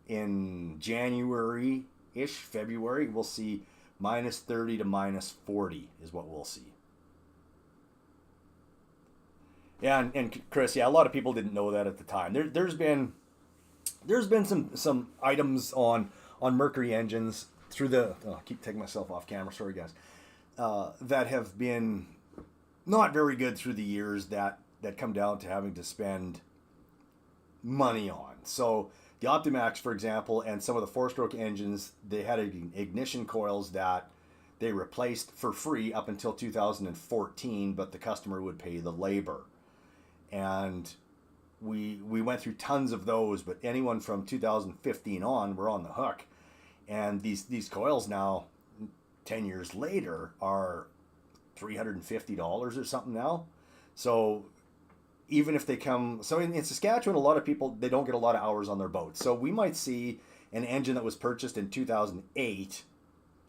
in January-ish, February, we'll see minus 30 to minus 40 is what we'll see. Yeah, and Chris, yeah, a lot of people didn't know that at the time. There's been some items on Mercury engines through the. Oh, I keep taking myself off camera. Sorry, guys. That have been not very good through the years that come down to having to spend money on. So the Optimax, for example, and some of the four-stroke engines, they had ignition coils that they replaced for free up until 2014, but the customer would pay the labor. And we went through tons of those, but anyone from 2015 on were on the hook. And these coils now, 10 years later, are $350 or something now. So even if they come, so in Saskatchewan, a lot of people, they don't get a lot of hours on their boats. So we might see an engine that was purchased in 2008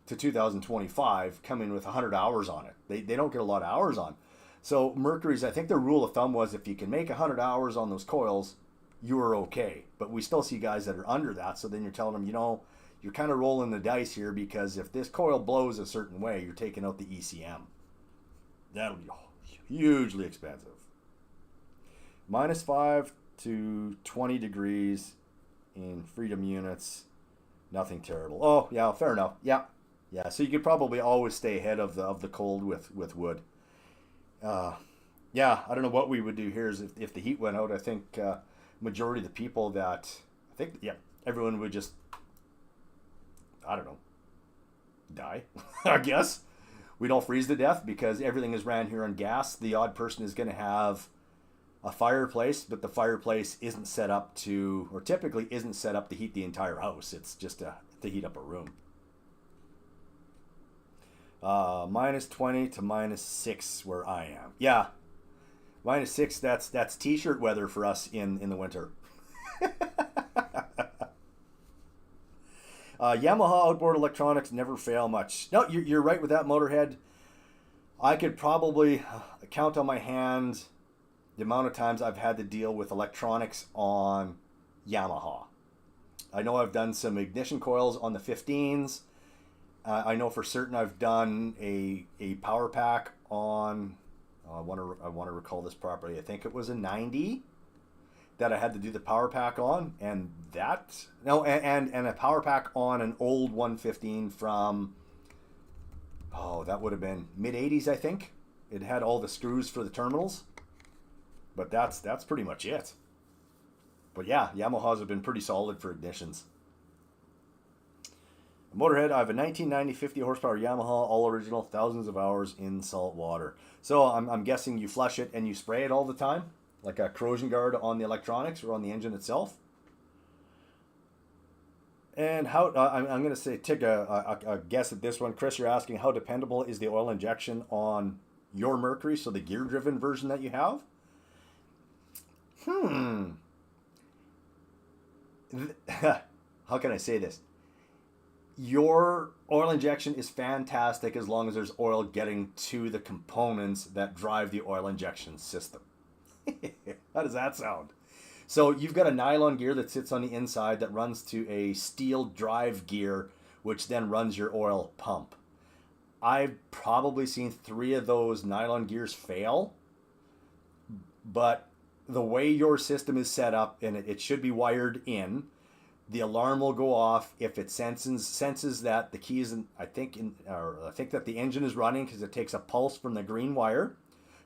to 2025 come in with 100 hours on it. They don't get a lot of hours on. So Mercury's, I think their rule of thumb was if you can make 100 hours on those coils, you are okay. But we still see guys that are under that. So then you're telling them, you're kind of rolling the dice here, because if this coil blows a certain way, you're taking out the ECM. That'll be hugely expensive. Minus 5 to 20 degrees in freedom units. Nothing terrible. Oh, yeah, fair enough. Yeah. So you could probably always stay ahead of the cold with wood. Yeah, I don't know what we would do here is if the heat went out. I think majority of the people everyone would just, I don't know, die, I guess. We'd all freeze to death because everything is ran here on gas. The odd person is going to have a fireplace, but the fireplace isn't set up to, or typically isn't set up to heat the entire house. It's just to heat up a room. Minus 20 to minus 6 where I am. Yeah, minus 6, that's t-shirt weather for us in the winter. Yamaha outboard electronics never fail much. No, you're right with that, Motorhead. I could probably count on my hand the amount of times I've had to deal with electronics on Yamaha. I know I've done some ignition coils on the 15s. I know for certain I've done a power pack on, I want to recall this properly, I think it was a 90 that I had to do the power pack on, and a power pack on an old 115 from, that would have been mid-80s, I think. It had all the screws for the terminals, but that's pretty much it. But yeah, Yamahas have been pretty solid for ignitions. Motorhead, I have a 1990 50 horsepower Yamaha, all original, thousands of hours in salt water. So I'm guessing you flush it and you spray it all the time, like a corrosion guard on the electronics or on the engine itself. And how, I'm going to say, take a guess at this one. Chris, you're asking how dependable is the oil injection on your Mercury, so the gear-driven version that you have? How can I say this? Your oil injection is fantastic as long as there's oil getting to the components that drive the oil injection system. How does that sound? So you've got a nylon gear that sits on the inside that runs to a steel drive gear, which then runs your oil pump. I've probably seen 3 of those nylon gears fail, but the way your system is set up, and it should be wired in, the alarm will go off if it senses that the key isn't, I think that the engine is running, because it takes a pulse from the green wire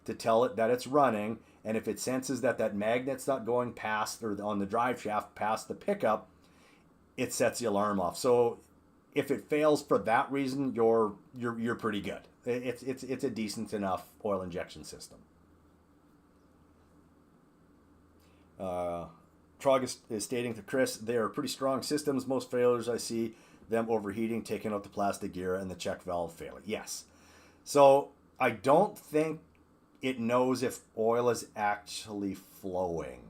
to tell it that it's running. And if it senses that magnet's not going past, or on the drive shaft past the pickup, it sets the alarm off. So if it fails for that reason, you're pretty good. It's a decent enough oil injection system. Trog is stating to Chris, they are pretty strong systems. Most failures I see them overheating, taking out the plastic gear, and the check valve failing. Yes. So I don't think it knows if oil is actually flowing.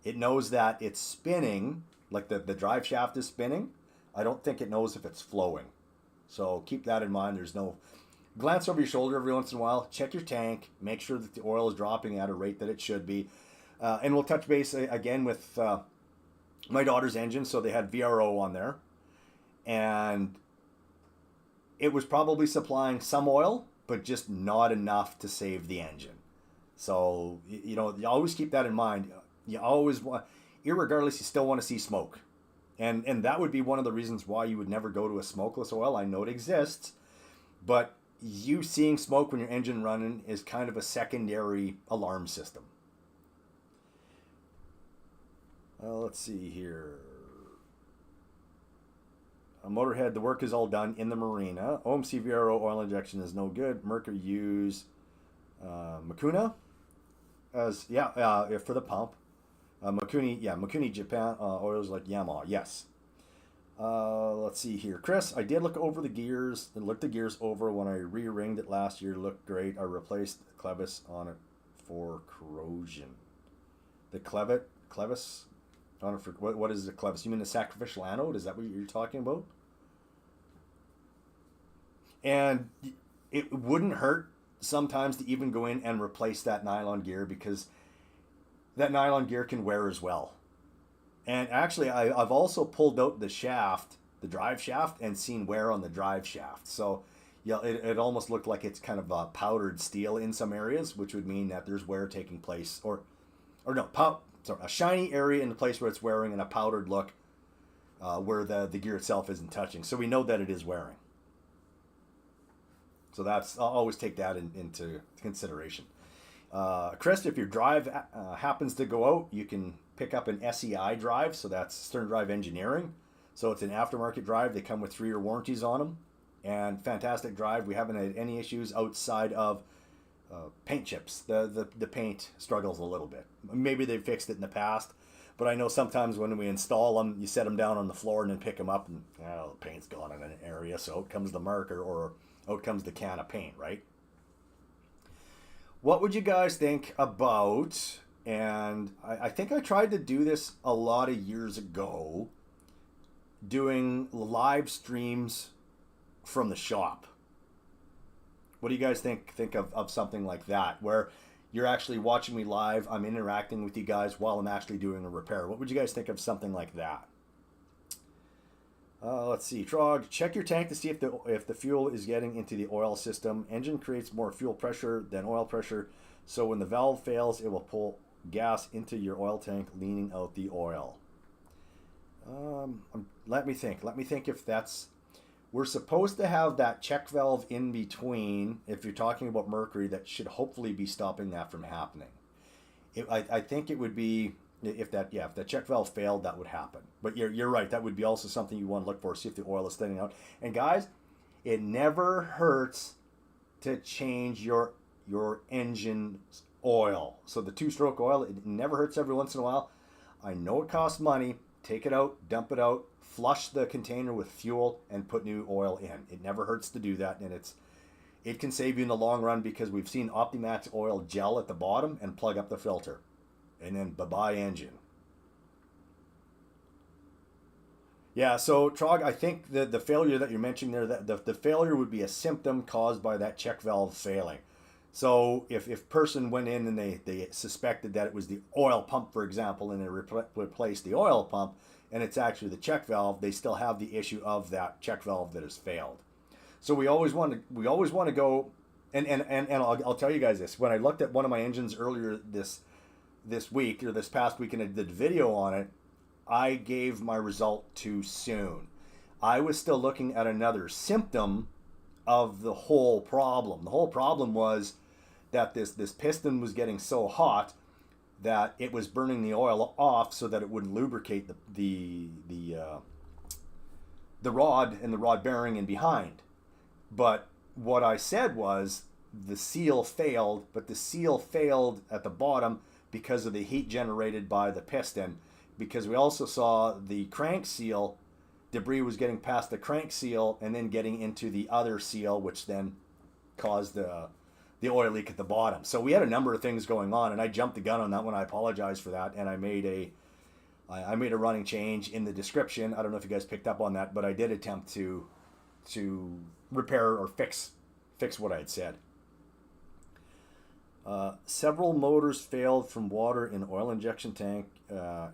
It knows that it's spinning, like the drive shaft is spinning. I don't think it knows if it's flowing. So keep that in mind. There's no... Glance over your shoulder every once in a while. Check your tank. Make sure that the oil is dropping at a rate that it should be. And we'll touch base again with my daughter's engine, so they had VRO on there, and it was probably supplying some oil, but just not enough to save the engine. So, you know, you always keep that in mind. You always want, irregardless, you still want to see smoke. And that would be one of the reasons why you would never go to a smokeless oil. I know it exists, but you seeing smoke when your engine running is kind of a secondary alarm system. Let's see here. Motorhead, the work is all done in the marina. OMC VRO oil injection is no good. Mercury use Makuna as for the pump. Makuni Japan oils like Yamaha. Yes. Let's see here, Chris. I did look over the gears and looked the gears over when I re-ringed it last year. Looked great. I replaced the clevis on it for corrosion. The clevis on it for what is the clevis? You mean the sacrificial anode? Is that what you're talking about? And it wouldn't hurt sometimes to even go in and replace that nylon gear, because that nylon gear can wear as well. And actually, I've also pulled out the shaft, the drive shaft, and seen wear on the drive shaft. So, yeah, it almost looked like it's kind of a powdered steel in some areas, which would mean that there's wear taking place, a shiny area in the place where it's wearing, and a powdered look where the gear itself isn't touching. So we know that it is wearing. So I'll always take that into consideration. Chris, if your drive happens to go out, you can pick up an SEI drive. So that's Stern Drive Engineering. So it's an aftermarket drive. They come with 3-year warranties on them. And fantastic drive. We haven't had any issues outside of paint chips. The paint struggles a little bit. Maybe they've fixed it in the past. But I know sometimes when we install them, you set them down on the floor and then pick them up, and the paint's gone in an area. So out comes the marker, or out comes the can of paint, right? What would you guys think about, and I think I tried to do this a lot of years ago, doing live streams from the shop? What do you guys think of something like that, where you're actually watching me live, I'm interacting with you guys while I'm actually doing a repair? What would you guys think of something like that? Let's see. Trog, check your tank to see if the fuel is getting into the oil system. Engine creates more fuel pressure than oil pressure, so when the valve fails, it will pull gas into your oil tank, leaning out the oil. Let me think if that's... We're supposed to have that check valve in between. If you're talking about mercury, that should hopefully be stopping that from happening. I think it would be... If that check valve failed, that would happen. But you're right. That would be also something you want to look for. See if the oil is thinning out. And guys, it never hurts to change your engine's oil. So the 2-stroke oil, it never hurts every once in a while. I know it costs money. Take it out, dump it out, flush the container with fuel, and put new oil in. It never hurts to do that, and it can save you in the long run, because we've seen Optimax oil gel at the bottom and plug up the filter. And then bye-bye engine. Yeah, so Trog, I think the failure that you're mentioning there, that the failure would be a symptom caused by that check valve failing. So if person went in and they suspected that it was the oil pump, for example, and they replaced the oil pump, and it's actually the check valve, they still have the issue of that check valve that has failed. So we always want to go, and I'll tell you guys this. When I looked at one of my engines earlier this week, or this past week, and I did a video on it, I gave my result too soon. I was still looking at another symptom of the whole problem. The whole problem was that this piston was getting so hot that it was burning the oil off, so that it wouldn't lubricate the rod and the rod bearing in behind. But what I said was the seal failed, but the seal failed at the bottom because of the heat generated by the piston, because we also saw the crank seal, debris was getting past the crank seal and then getting into the other seal, which then caused the oil leak at the bottom. So we had a number of things going on, and I jumped the gun on that one. I apologize for that, and I made a running change in the description. I don't know if you guys picked up on that, but I did attempt to repair or fix what I had said. Several motors failed from water in oil injection tank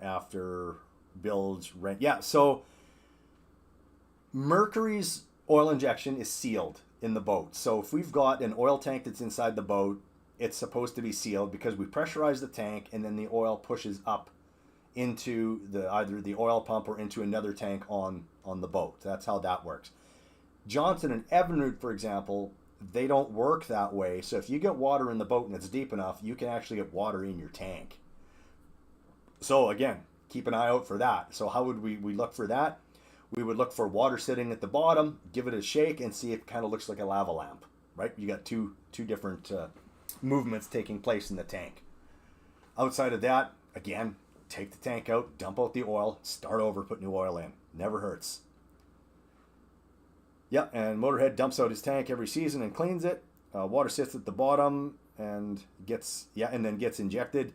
after bilge rent. Yeah, so Mercury's oil injection is sealed in the boat. So if we've got an oil tank that's inside the boat, it's supposed to be sealed because we pressurize the tank and then the oil pushes up into either the oil pump or into another tank on the boat. That's how that works. Johnson and Evinrude, for example, they don't work that way. So if you get water in the boat and it's deep enough, you can actually get water in your tank. So again, keep an eye out for that. So how would we look for that? We would look for water sitting at the bottom, give it a shake, and see if it kind of looks like a lava lamp, right? You got two different movements taking place in the tank. Outside of that, again, take the tank out, dump out the oil, start over, put new oil in. Never hurts. Yeah, and Motorhead dumps out his tank every season and cleans it. Water sits at the bottom and gets injected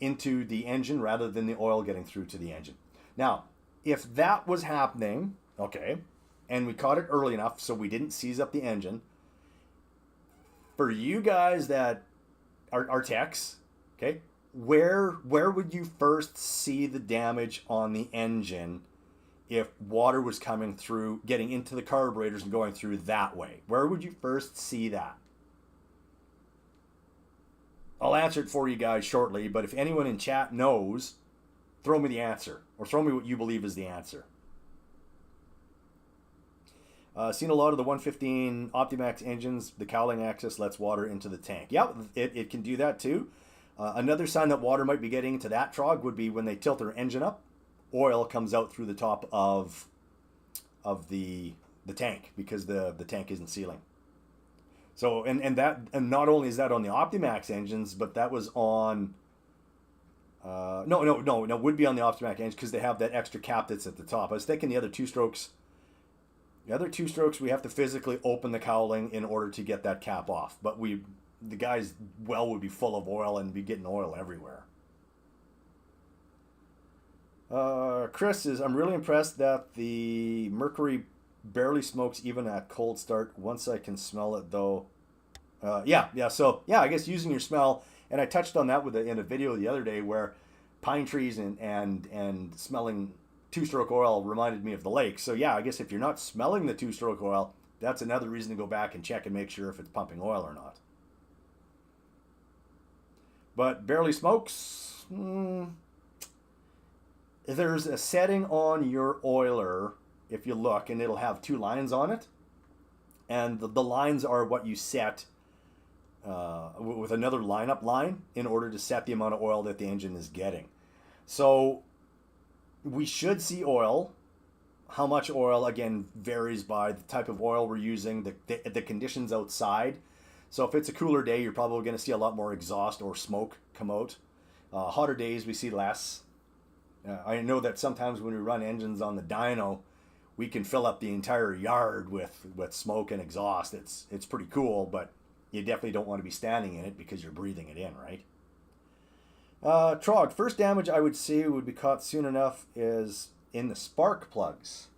into the engine rather than the oil getting through to the engine. Now, if that was happening, okay, and we caught it early enough so we didn't seize up the engine, for you guys that are techs, okay, where would you first see the damage on the engine if water was coming through, getting into the carburetors and going through that way? Where would you first see that? I'll answer it for you guys shortly, but if anyone in chat knows, throw me the answer, or throw me what you believe is the answer. Seen a lot of the 115 Optimax engines, the cowling axis lets water into the tank. Yeah, it can do that too. Another sign that water might be getting into that trog would be when they tilt their engine up, oil comes out through the top of the tank because the tank isn't sealing. So and not only is that on the Optimax engines, but that was on no, would be on the Optimax engine because they have that extra cap that's at the top. I was thinking the other two strokes we have to physically open the cowling in order to get that cap off. But the guy's well would be full of oil and be getting oil everywhere. Chris is, I'm really impressed that the Mercury barely smokes even at cold start. Once I can smell it though. So I guess using your smell, and I touched on that in a video the other day where pine trees and smelling two-stroke oil reminded me of the lake. So yeah, I guess if you're not smelling the two-stroke oil, that's another reason to go back and check and make sure if it's pumping oil or not. But barely smokes. There's a setting on your oiler, if you look, and it'll have two lines on it. And the lines are what you set with another lineup line in order to set the amount of oil that the engine is getting. So we should see oil. How much oil, again, varies by the type of oil we're using, the conditions outside. So if it's a cooler day, you're probably going to see a lot more exhaust or smoke come out. Hotter days, we see less. I know that sometimes when we run engines on the dyno, we can fill up the entire yard with smoke and exhaust. It's pretty cool, but you definitely don't want to be standing in it because you're breathing it in, right? Trog, first damage I would see would be caught soon enough is in the spark plugs.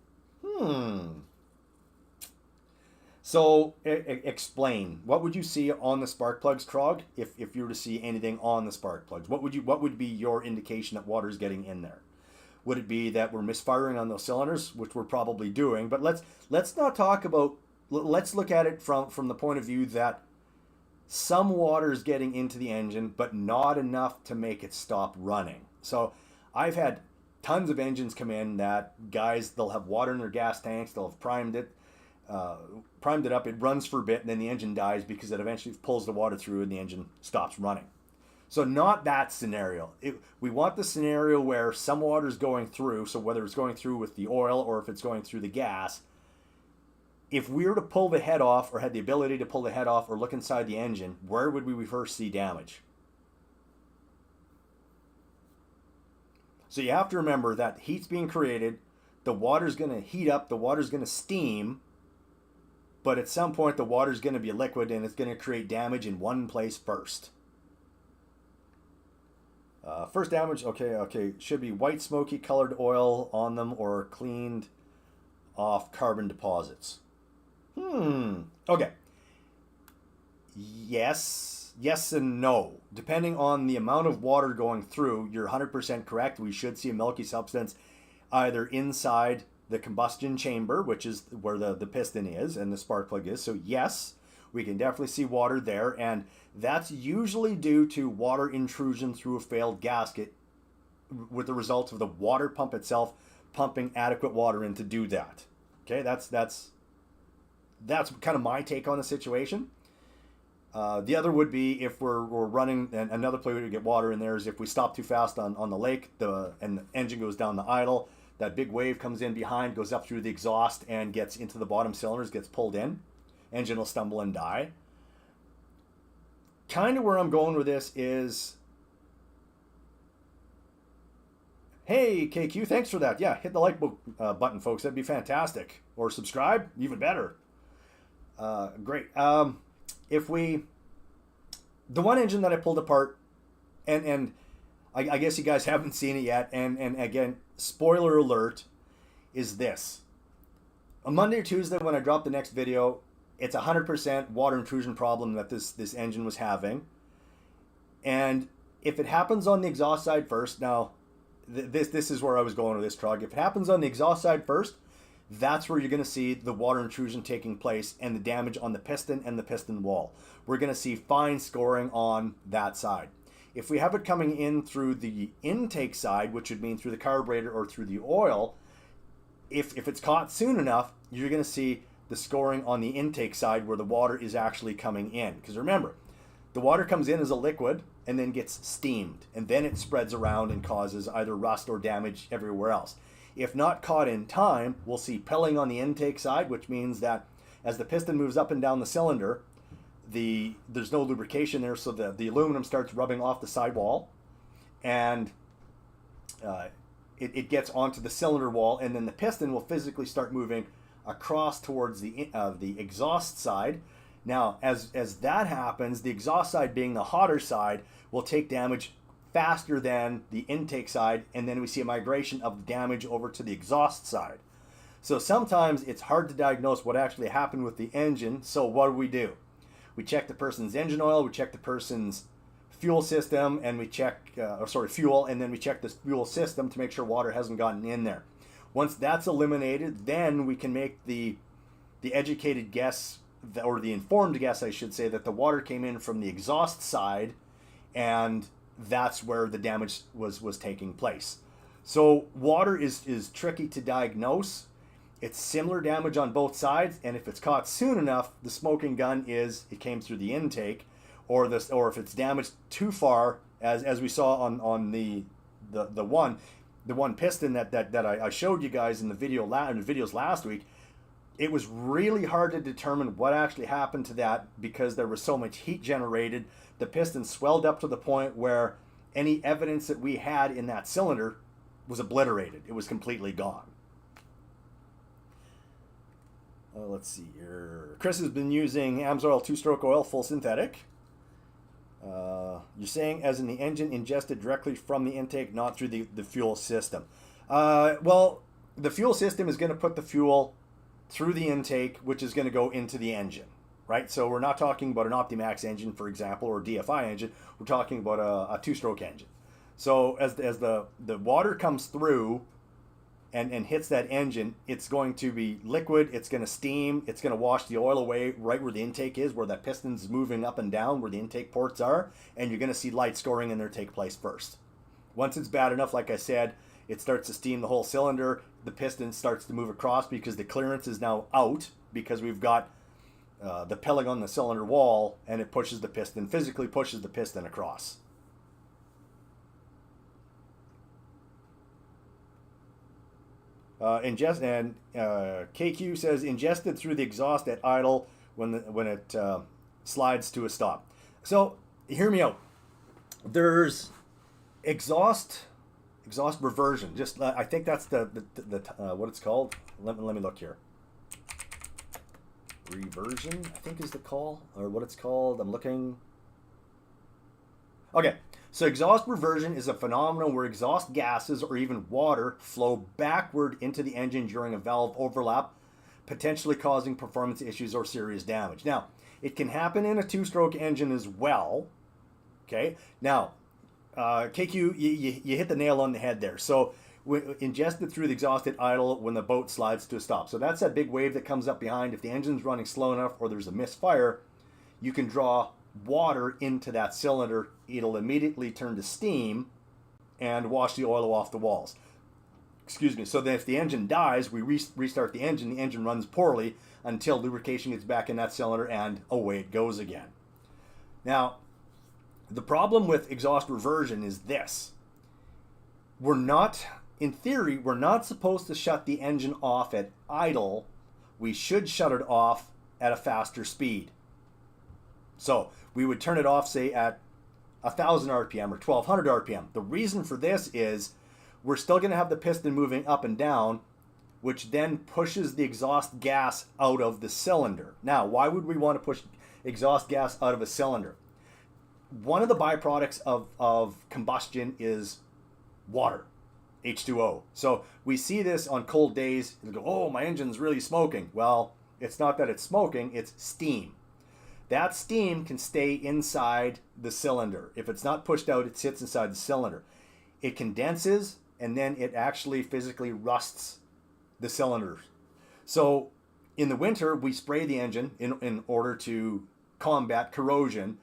So explain, what would you see on the spark plugs, Trog, if you were to see anything on the spark plugs? What would be your indication that water's getting in there? Would it be that we're misfiring on those cylinders, which we're probably doing? But let's not talk about. Let's look at it from the point of view that some water is getting into the engine, but not enough to make it stop running. So I've had tons of engines come in that they'll have water in their gas tanks, they'll have primed it up, it runs for a bit, and then the engine dies because it eventually pulls the water through and the engine stops running. So not that scenario. We want the scenario where some water is going through, so whether it's going through with the oil or if it's going through the gas, if we were to pull the head off or had the ability to pull the head off or look inside the engine, where would we first see damage? So you have to remember that heat's being created, the water's going to heat up, the water's going to steam, but at some point the water's going to be liquid and it's going to create damage in one place first. First damage, okay, should be white smoky colored oil on them or cleaned off carbon deposits. Okay. Yes and no. Depending on the amount of water going through, you're 100% correct. We should see a milky substance either inside the combustion chamber, which is where the piston is and the spark plug is. So yes, we can definitely see water there, and that's usually due to water intrusion through a failed gasket, with the result of the water pump itself pumping adequate water in to do that. Okay, that's kind of my take on the situation. The other would be if we're running, and another play we would get water in there is if we stop too fast on the lake, and the engine goes down the idle, that big wave comes in behind, goes up through the exhaust and gets into the bottom cylinders, gets pulled in. Engine will stumble and die. Kind of where I'm going with this is, hey, KQ, thanks for that. Yeah, hit the like button, folks. That'd be fantastic. Or subscribe, even better. Great. The one engine that I pulled apart, and I guess you guys haven't seen it yet, and again, spoiler alert, is this. On Monday or Tuesday when I drop the next video, it's 100% water intrusion problem that this engine was having. And if it happens on the exhaust side first, now this is where I was going with this truck. If it happens on the exhaust side first, that's where you're going to see the water intrusion taking place and the damage on the piston and the piston wall. We're going to see fine scoring on that side. If we have it coming in through the intake side, which would mean through the carburetor or through the oil, if it's caught soon enough, you're going to see the scoring on the intake side where the water is actually coming in. Because remember, the water comes in as a liquid and then gets steamed, and then it spreads around and causes either rust or damage everywhere else. If not caught in time, we'll see pilling on the intake side, which means that as the piston moves up and down the cylinder, there's no lubrication there, so the aluminum starts rubbing off the sidewall, and it gets onto the cylinder wall, and then the piston will physically start moving across towards the exhaust side. Now, as that happens, the exhaust side being the hotter side will take damage faster than the intake side, and then we see a migration of damage over to the exhaust side. So sometimes it's hard to diagnose what actually happened with the engine. So what do? We check the person's engine oil, we check the person's fuel system, and we check, fuel, and then we check the fuel system to make sure water hasn't gotten in there. Once that's eliminated, then we can make the educated guess, or the informed guess, I should say, that the water came in from the exhaust side, and that's where the damage was taking place. So water is tricky to diagnose. It's similar damage on both sides, and if it's caught soon enough, the smoking gun is it came through the intake, or if it's damaged too far, as we saw on the one piston that I showed you guys in the videos last week. It was really hard to determine what actually happened to that because there was so much heat generated. The piston swelled up to the point where any evidence that we had in that cylinder was obliterated. It was completely gone. Let's see here. Chris has been using Amsoil 2-stroke oil, full synthetic. You're saying as in the engine ingested directly from the intake, not through the fuel system. Well, the fuel system is going to put the fuel through the intake, which is going to go into the engine, right? So we're not talking about an Optimax engine, for example, or a DFI engine. We're talking about a 2-stroke engine. So as the water comes through and hits that engine, it's going to be liquid, it's going to steam, it's going to wash the oil away right where the intake is, where that piston's moving up and down, where the intake ports are, and you're going to see light scoring in there take place first. Once it's bad enough, like I said, it starts to steam the whole cylinder, the piston starts to move across because the clearance is now out, because we've got the pilling on the cylinder wall, and it physically pushes the piston across. KQ says ingested through the exhaust at idle when it slides to a stop. So hear me out. There's exhaust reversion. I think that's the what it's called. Let me look here. Reversion, I think is the call, or what it's called. I'm looking. Okay. So exhaust reversion is a phenomenon where exhaust gases or even water flow backward into the engine during a valve overlap, potentially causing performance issues or serious damage. Now, it can happen in a 2-stroke engine as well. Okay. Now, KQ, you hit the nail on the head there. So ingested through the exhaust at idle when the boat slides to a stop. So that's that big wave that comes up behind. If the engine's running slow enough or there's a misfire, you can draw water into that cylinder. It'll immediately turn to steam and wash the oil off the walls. Excuse me. So then if the engine dies, we restart the engine runs poorly until lubrication gets back in that cylinder and away it goes again. Now, the problem with exhaust reversion is this. In theory, we're not supposed to shut the engine off at idle. We should shut it off at a faster speed. So we would turn it off, say, at 1,000 RPM or 1,200 RPM. The reason for this is we're still going to have the piston moving up and down, which then pushes the exhaust gas out of the cylinder. Now, why would we want to push exhaust gas out of a cylinder? One of the byproducts of combustion is water, H2O. So we see this on cold days. You go, oh, my engine's really smoking. Well, it's not that it's smoking, it's steam. That steam can stay inside the cylinder. If it's not pushed out, it sits inside the cylinder. It condenses, and then it actually physically rusts the cylinders. So in the winter, we spray the engine in order to combat corrosion.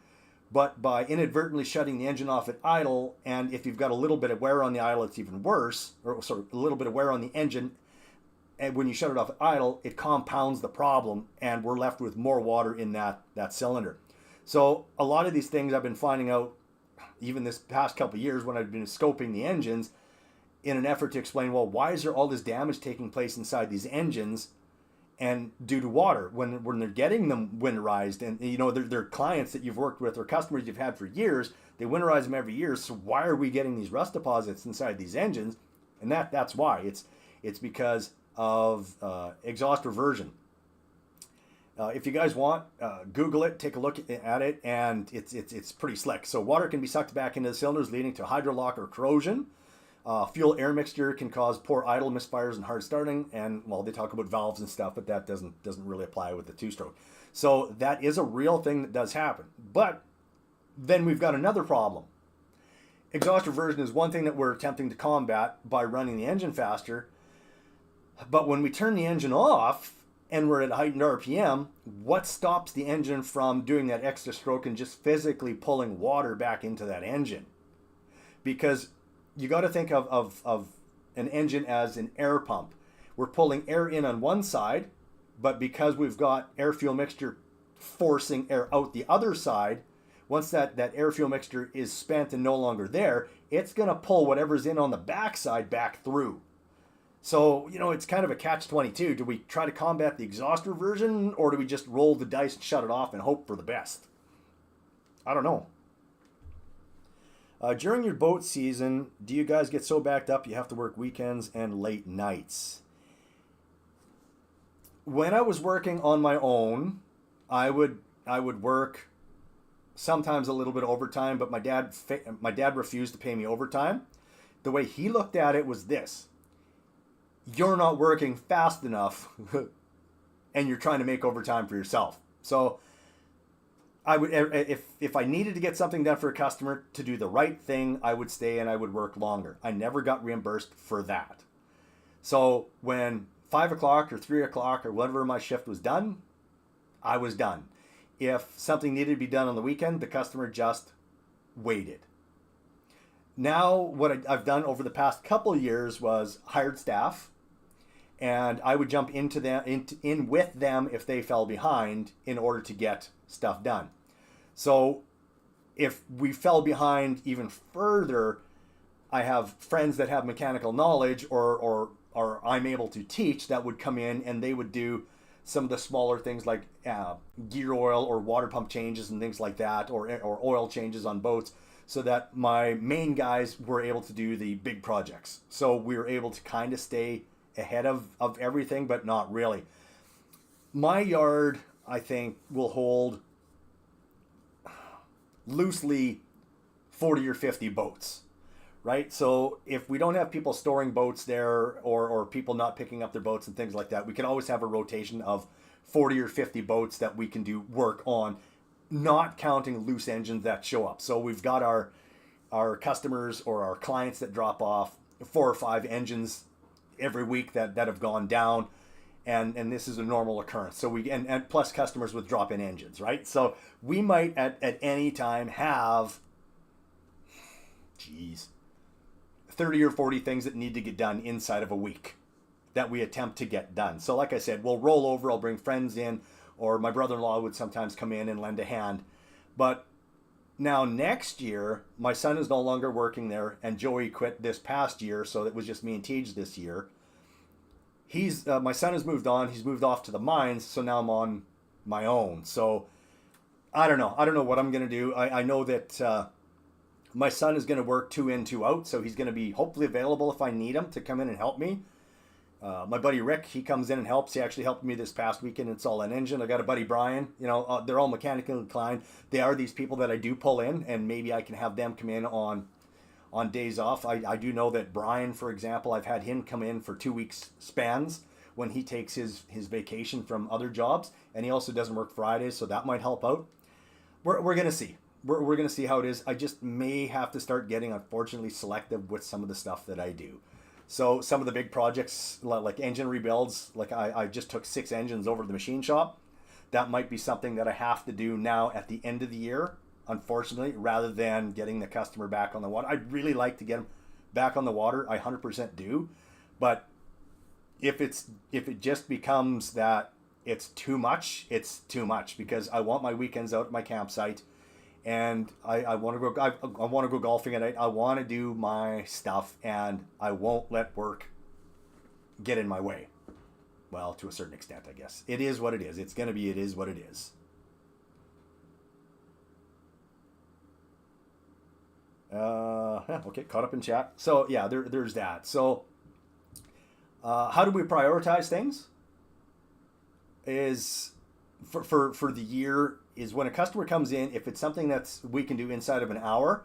But by inadvertently shutting the engine off at idle, and if you've got a little bit of wear on the idle, it's even worse, or sorry, a little bit of wear on the engine, and when you shut it off at idle, it compounds the problem, and we're left with more water in that cylinder. So a lot of these things I've been finding out, even this past couple of years when I've been scoping the engines, in an effort to explain, well, why is there all this damage taking place inside these engines? And due to water, when they're getting them winterized, and you know they're clients that you've worked with or customers you've had for years, they winterize them every year. So why are we getting these rust deposits inside these engines? And that's why it's because of exhaust reversion. If you guys want, Google it, take a look at it, and it's pretty slick. So water can be sucked back into the cylinders, leading to hydrolock or corrosion. Fuel air mixture can cause poor idle, misfires, and hard starting. And well, they talk about valves and stuff, but that doesn't really apply with the two-stroke. So that is a real thing that does happen. But then we've got another problem. Exhaust reversion is one thing that we're attempting to combat by running the engine faster. But when we turn the engine off and we're at heightened RPM, what stops the engine from doing that extra stroke and just physically pulling water back into that engine? Because you got to think of an engine as an air pump. We're pulling air in on one side, but because we've got air fuel mixture forcing air out the other side, once that air fuel mixture is spent and no longer there, it's going to pull whatever's in on the backside back through. So, you know, it's kind of a catch-22. Do we try to combat the exhaust reversion, or do we just roll the dice and shut it off and hope for the best? I don't know. During your boat season, do you guys get so backed up you have to work weekends and late nights? When I was working on my own, I would work sometimes a little bit of overtime, but my dad refused to pay me overtime. The way he looked at it was this: you're not working fast enough, and you're trying to make overtime for yourself. So I would, if I needed to get something done for a customer to do the right thing, I would stay and I would work longer. I never got reimbursed for that. So when 5 o'clock or 3 o'clock or whatever my shift was done, I was done. If something needed to be done on the weekend, the customer just waited. Now what I've done over the past couple of years was hired staff, and I would jump in with them if they fell behind in order to get stuff done. So if we fell behind even further, I have friends that have mechanical knowledge or I'm able to teach that would come in, and they would do some of the smaller things like gear oil or water pump changes and things like that, or oil changes on boats, so that my main guys were able to do the big projects. So we were able to kind of stay ahead of everything, but not really. My yard, I think, will hold loosely 40 or 50 boats, right? So if we don't have people storing boats there, or people not picking up their boats and things like that, we can always have a rotation of 40 or 50 boats that we can do work on, not counting loose engines that show up. So we've got our customers or our clients that drop off. 4 or 5 engines every week that have gone down, and this is a normal occurrence. So and plus customers with drop-in engines, right? So we might at any time have 30 or 40 things that need to get done inside of a week that we attempt to get done. So like I said, we'll roll over, I'll bring friends in, or my brother-in-law would sometimes come in and lend a hand. But now next year, my son is no longer working there, and Joey quit this past year, so it was just me and Tej this year. My son has moved on, he's moved off to the mines, so now I'm on my own. So I don't know what I'm going to do. I know that my son is going to work 2 in, 2 out, so he's going to be hopefully available if I need him to come in and help me. My buddy Rick, he comes in and helps. He actually helped me this past weekend install an engine. I got a buddy Brian. They're all mechanically inclined. They are these people that I do pull in, and maybe I can have them come in on days off. I do know that Brian, for example, I've had him come in for 2 weeks spans when he takes his vacation from other jobs, and he also doesn't work Fridays, so that might help out. We're gonna see. We're gonna see how it is. I just may have to start getting, unfortunately, selective with some of the stuff that I do. So some of the big projects, like engine rebuilds, like I just took 6 engines over to the machine shop. That might be something that I have to do now at the end of the year, unfortunately, rather than getting the customer back on the water. I'd really like to get them back on the water. I 100% do. But if it just becomes that it's too much, it's too much, because I want my weekends out at my campsite. And I want to go. I want to go golfing at night. I want to do my stuff, and I won't let work get in my way. Well, to a certain extent, I guess. It is what it is. It's gonna be. It is what it is. Okay, caught up in chat. So yeah, there's that. So how do we prioritize things? Is for the year. Is when a customer comes in, if it's something that's we can do inside of an hour,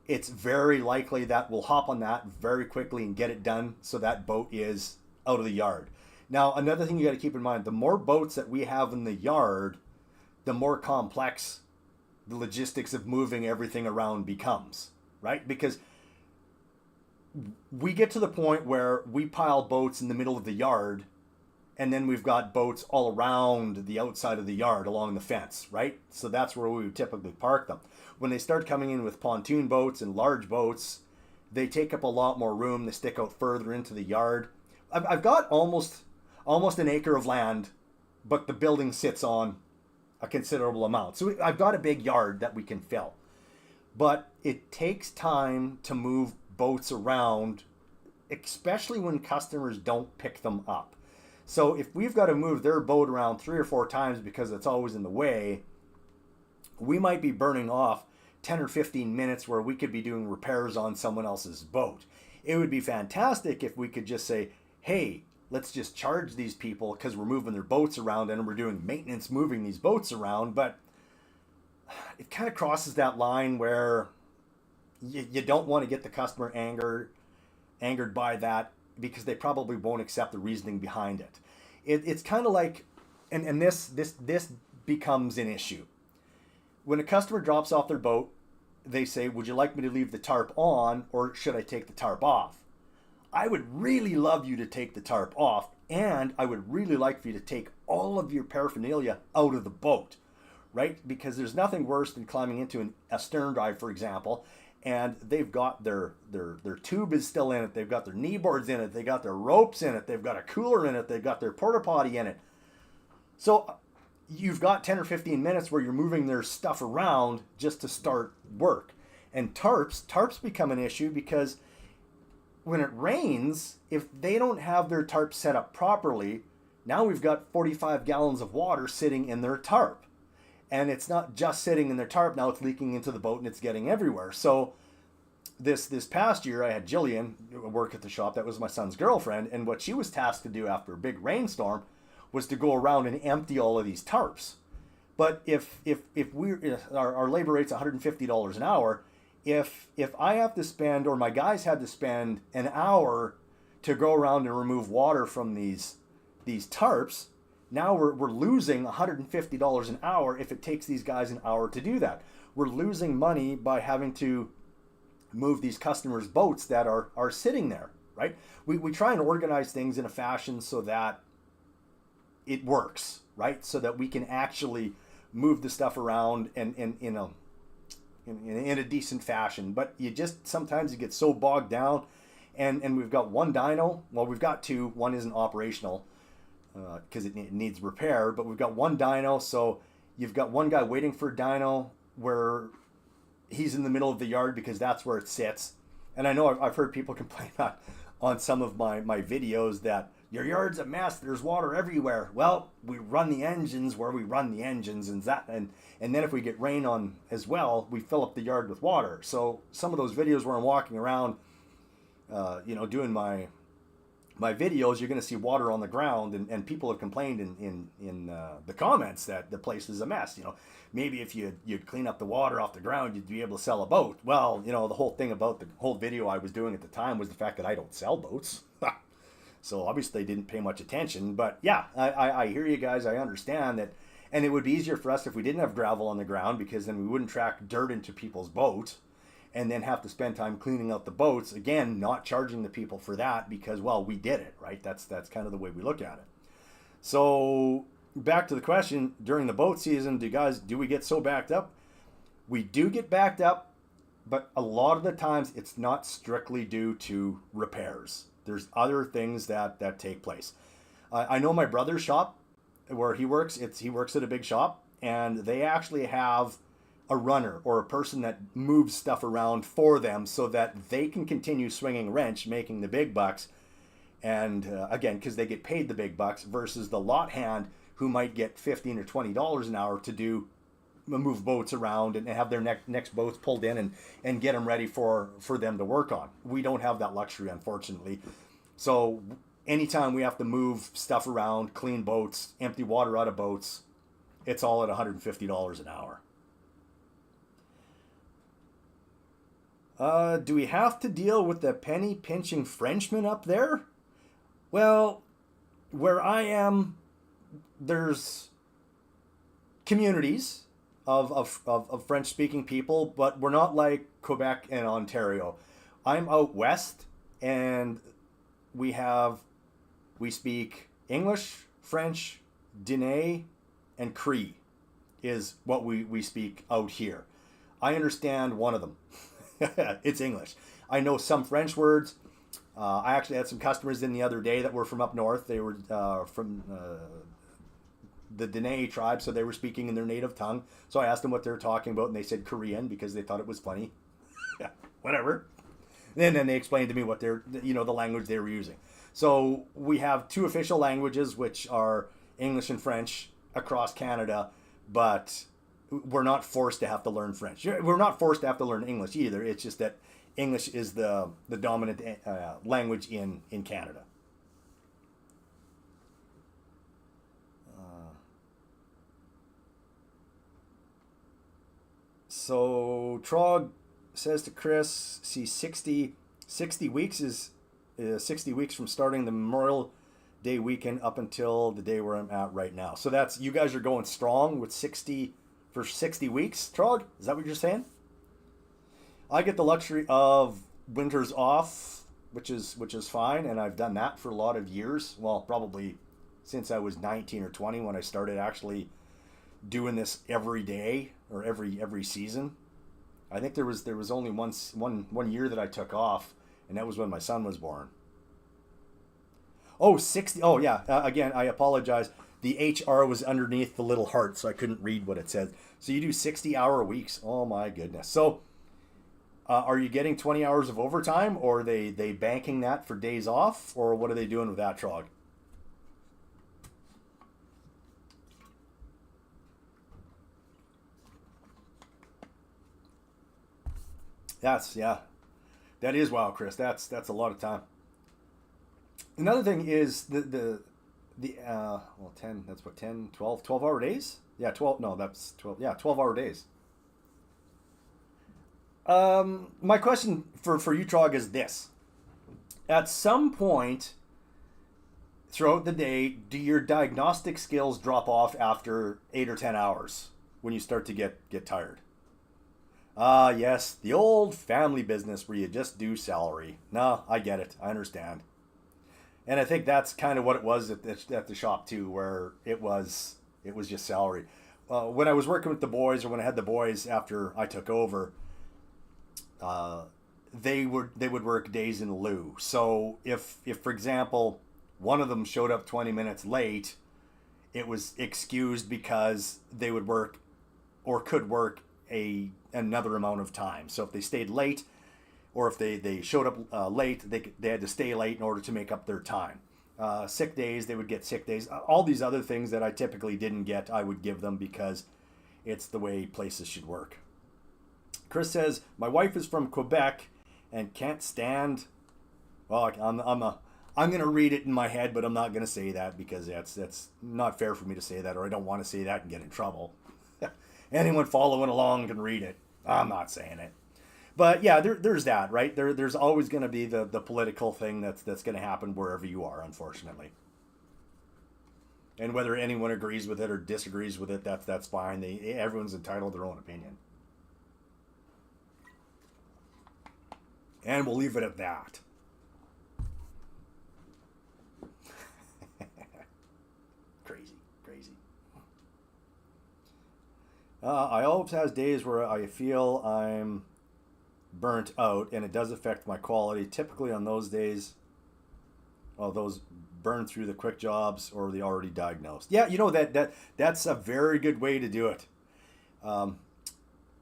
it's very likely that we'll hop on that very quickly and get it done so that boat is out of the yard. Now, another thing you got to keep in mind, the more boats that we have in the yard, the more complex the logistics of moving everything around becomes, right? Because we get to the point where we pile boats in the middle of the yard, and then we've got boats all around the outside of the yard along the fence, right? So that's where we would typically park them. When they start coming in with pontoon boats and large boats, they take up a lot more room. They stick out further into the yard. I've got almost an acre of land, but the building sits on a considerable amount. So I've got a big yard that we can fill. But it takes time to move boats around, especially when customers don't pick them up. So if we've got to move their boat around 3 or 4 times because it's always in the way, we might be burning off 10 or 15 minutes where we could be doing repairs on someone else's boat. It would be fantastic if we could just say, hey, let's just charge these people because we're moving their boats around and we're doing maintenance moving these boats around. But it kind of crosses that line where you don't want to get the customer angered by that, because they probably won't accept the reasoning behind it. It's kind of like, and this becomes an issue. When a customer drops off their boat, they say, would you like me to leave the tarp on, or should I take the tarp off? I would really love you to take the tarp off, and I would really like for you to take all of your paraphernalia out of the boat, right? Because there's nothing worse than climbing into a stern drive, for example, and they've got their tube is still in it. They've got their knee boards in it. They got their ropes in it. They've got a cooler in it. They've got their porta potty in it. So you've got 10 or 15 minutes where you're moving their stuff around just to start work. And tarps become an issue because when it rains, if they don't have their tarp set up properly, now we've got 45 gallons of water sitting in their tarp. And it's not just sitting in their tarp, now it's leaking into the boat and it's getting everywhere. So this past year, I had Jillian work at the shop. That was my son's girlfriend. And what she was tasked to do after a big rainstorm was to go around and empty all of these tarps. But if our labor rate's $150 an hour, if I have to spend, or my guys had to spend an hour to go around and remove water from these tarps, now we're losing $150 an hour if it takes these guys an hour to do that. We're losing money by having to move these customers' boats that are sitting there, right? We try and organize things in a fashion so that it works, right? So that we can actually move the stuff around and in a decent fashion. But you just sometimes you get so bogged down, and we've got one dyno. Well, we've got two. One isn't operational because it needs repair, but we've got one dyno. So you've got one guy waiting for a dyno where he's in the middle of the yard because that's where it sits. And I know I've heard people complain on some of my videos that your yard's a mess, there's water everywhere. Well, we run the engines where we run the engines, and then if we get rain on as well, we fill up the yard with water. So some of those videos where I'm walking around, doing my videos, you're going to see water on the ground, and people have complained in the comments that the place is a mess. Maybe if you'd clean up the water off the ground, you'd be able to sell a boat. Well, the whole thing about the whole video I was doing at the time was the fact that I don't sell boats. So obviously they didn't pay much attention. But yeah, I hear you guys. I understand that. And it would be easier for us if we didn't have gravel on the ground, because then we wouldn't track dirt into people's boats and then have to spend time cleaning out the boats. Again, not charging the people for that because, well, we did it, right? That's kind of the way we look at it. So back to the question, during the boat season, do we get so backed up? We do get backed up, but a lot of the times it's not strictly due to repairs. There's other things that take place. I know my brother's shop where he works, he works at a big shop, and they actually have a runner or a person that moves stuff around for them so that they can continue swinging wrench, making the big bucks. And again, because they get paid the big bucks versus the lot hand who might get $15 or $20 an hour to move boats around and have their next boats pulled in and get them ready for them to work on. We don't have that luxury, unfortunately. So anytime we have to move stuff around, clean boats, empty water out of boats, it's all at $150 an hour. Do we have to deal with the penny pinching Frenchman up there? Well, where I am, there's communities of French-speaking people, but we're not like Quebec and Ontario. I'm out west, and we speak English, French, Dene, and Cree is what we speak out here. I understand one of them. It's English. I know some French words. I actually had some customers in the other day that were from up north. They were from the Dene tribe, so they were speaking in their native tongue. So I asked them what they were talking about, and they said Korean because they thought it was funny. Yeah, whatever. And then they explained to me what the language they were using. So we have two official languages, which are English and French across Canada, but we're not forced to have to learn French. We're not forced to have to learn English either. It's just that English is the dominant language in Canada. So Trog says to Chris, see 60 weeks is 60 weeks from starting the Memorial Day weekend up until the day where I'm at right now. So that's, you guys are going strong with 60 for 60 weeks, Trog? Is that what you're saying? I get the luxury of winters off, which is fine, and I've done that for a lot of years. Well, probably since I was 19 or 20 when I started actually doing this every day or every season. I think there was only one year that I took off, and that was when my son was born. Oh, 60. Oh, yeah. Again, I apologize. The HR was underneath the little heart, so I couldn't read what it said. So you do 60-hour weeks. Oh, my goodness. So are you getting 20 hours of overtime, or are they banking that for days off, or what are they doing with that, Trog? That is wild, Chris. That's a lot of time. Another thing is the 10, that's what, 10, 12 hour days? Yeah, 12, no, that's 12, yeah, 12 hour days. My question for you, Trog, is this. At some point throughout the day, do your diagnostic skills drop off after 8 or 10 hours when you start to get tired? Ah, yes, the old family business where you just do salary. No, I get it. I understand. And I think that's kind of what it was at the shop too, where it was just salary. When I was working with the boys, or when I had the boys after I took over, uh, they would work days in lieu. So if for example one of them showed up 20 minutes late, it was excused because they would work or could work another amount of time. So if they stayed late, or if they showed up late, they had to stay late in order to make up their time. Sick days, they would get sick days. All these other things that I typically didn't get, I would give them because it's the way places should work. Chris says, my wife is from Quebec and can't stand. Well, I'm going to read it in my head, but I'm not going to say that because that's not fair for me to say that, or I don't want to say that and get in trouble. Anyone following along can read it. I'm not saying it. But yeah, there's that, right? There's always going to be the political thing that's going to happen wherever you are, unfortunately. And whether anyone agrees with it or disagrees with it, that's fine. Everyone's entitled to their own opinion. And we'll leave it at that. Crazy. I always have days where I feel I'm burnt out, and it does affect my quality. Typically on those days, those burn through the quick jobs or the already diagnosed. Yeah, that's a very good way to do it.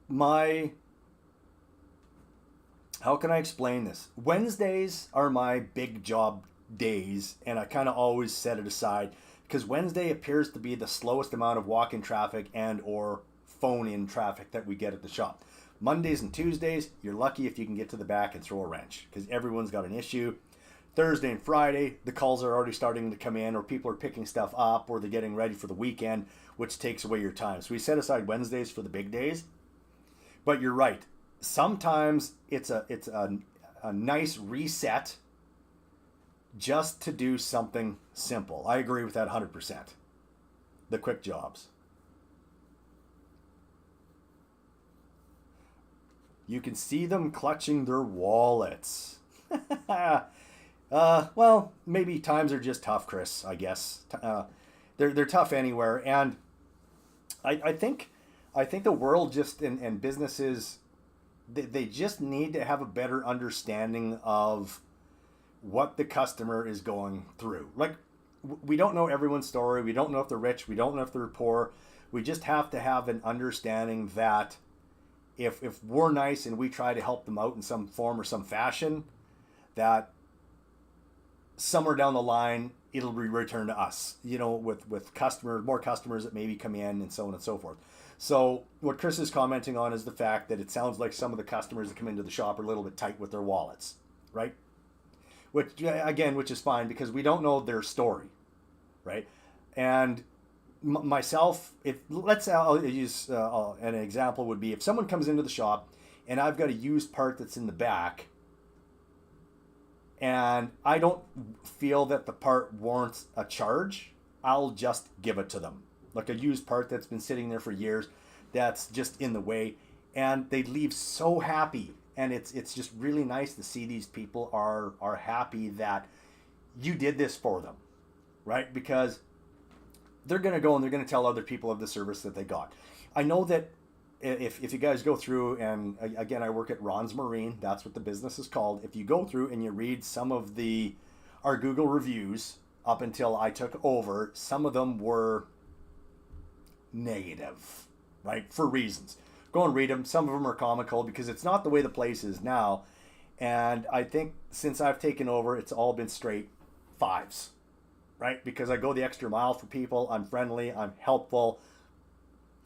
My How can I explain this? Wednesdays are my big job days, and I kind of always set it aside because Wednesday appears to be the slowest amount of walk-in traffic and or phone-in traffic that we get at the shop. Mondays and Tuesdays, you're lucky if you can get to the back and throw a wrench because everyone's got an issue. Thursday and Friday, the calls are already starting to come in, or people are picking stuff up, or they're getting ready for the weekend, which takes away your time. So we set aside Wednesdays for the big days. But you're right. Sometimes it's a nice reset just to do something simple. I agree with that 100%. The quick jobs. You can see them clutching their wallets. Well, maybe times are just tough, Chris, I guess. They're tough anywhere. And I think the world just and businesses, they just need to have a better understanding of what the customer is going through. Like, we don't know everyone's story. We don't know if they're rich. We don't know if they're poor. We just have to have an understanding that if we're nice and we try to help them out in some form or some fashion, that somewhere down the line it'll be returned to us, with more customers that maybe come in and so on and so forth. So what Chris is commenting on is the fact that it sounds like some of the customers that come into the shop are a little bit tight with their wallets, right? Which is fine because we don't know their story, right? And myself, I'll use an example would be if someone comes into the shop and I've got a used part that's in the back and I don't feel that the part warrants a charge, I'll just give it to them. Like a used part that's been sitting there for years, that's just in the way, and they leave so happy. And it's just really nice to see these people are happy that you did this for them, right? Because they're going to go and they're going to tell other people of the service that they got. I know that if you guys go through, and again, I work at Ron's Marine, that's what the business is called. If you go through and you read some of our Google reviews up until I took over, some of them were negative, right? For reasons. Go and read them. Some of them are comical because it's not the way the place is now. And I think since I've taken over, it's all been straight fives, right? Because I go the extra mile for people. I'm friendly. I'm helpful.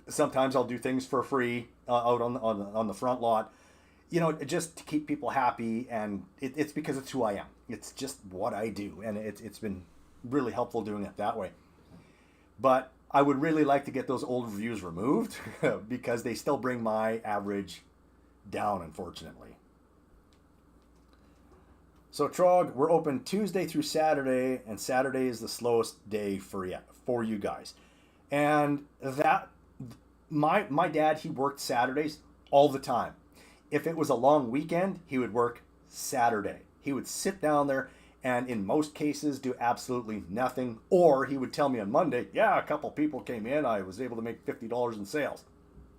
Sometimes I'll do things for free out on the front lot, just to keep people happy. And it's because it's who I am. It's just what I do. And it's been really helpful doing it that way. But I would really like to get those old reviews removed because they still bring my average down, unfortunately. So Trog, we're open Tuesday through Saturday, and Saturday is the slowest day for you guys. And that my dad, he worked Saturdays all the time. If it was a long weekend, he would work Saturday. He would sit down there and in most cases do absolutely nothing. Or he would tell me on Monday, yeah, a couple people came in. I was able to make $50 in sales.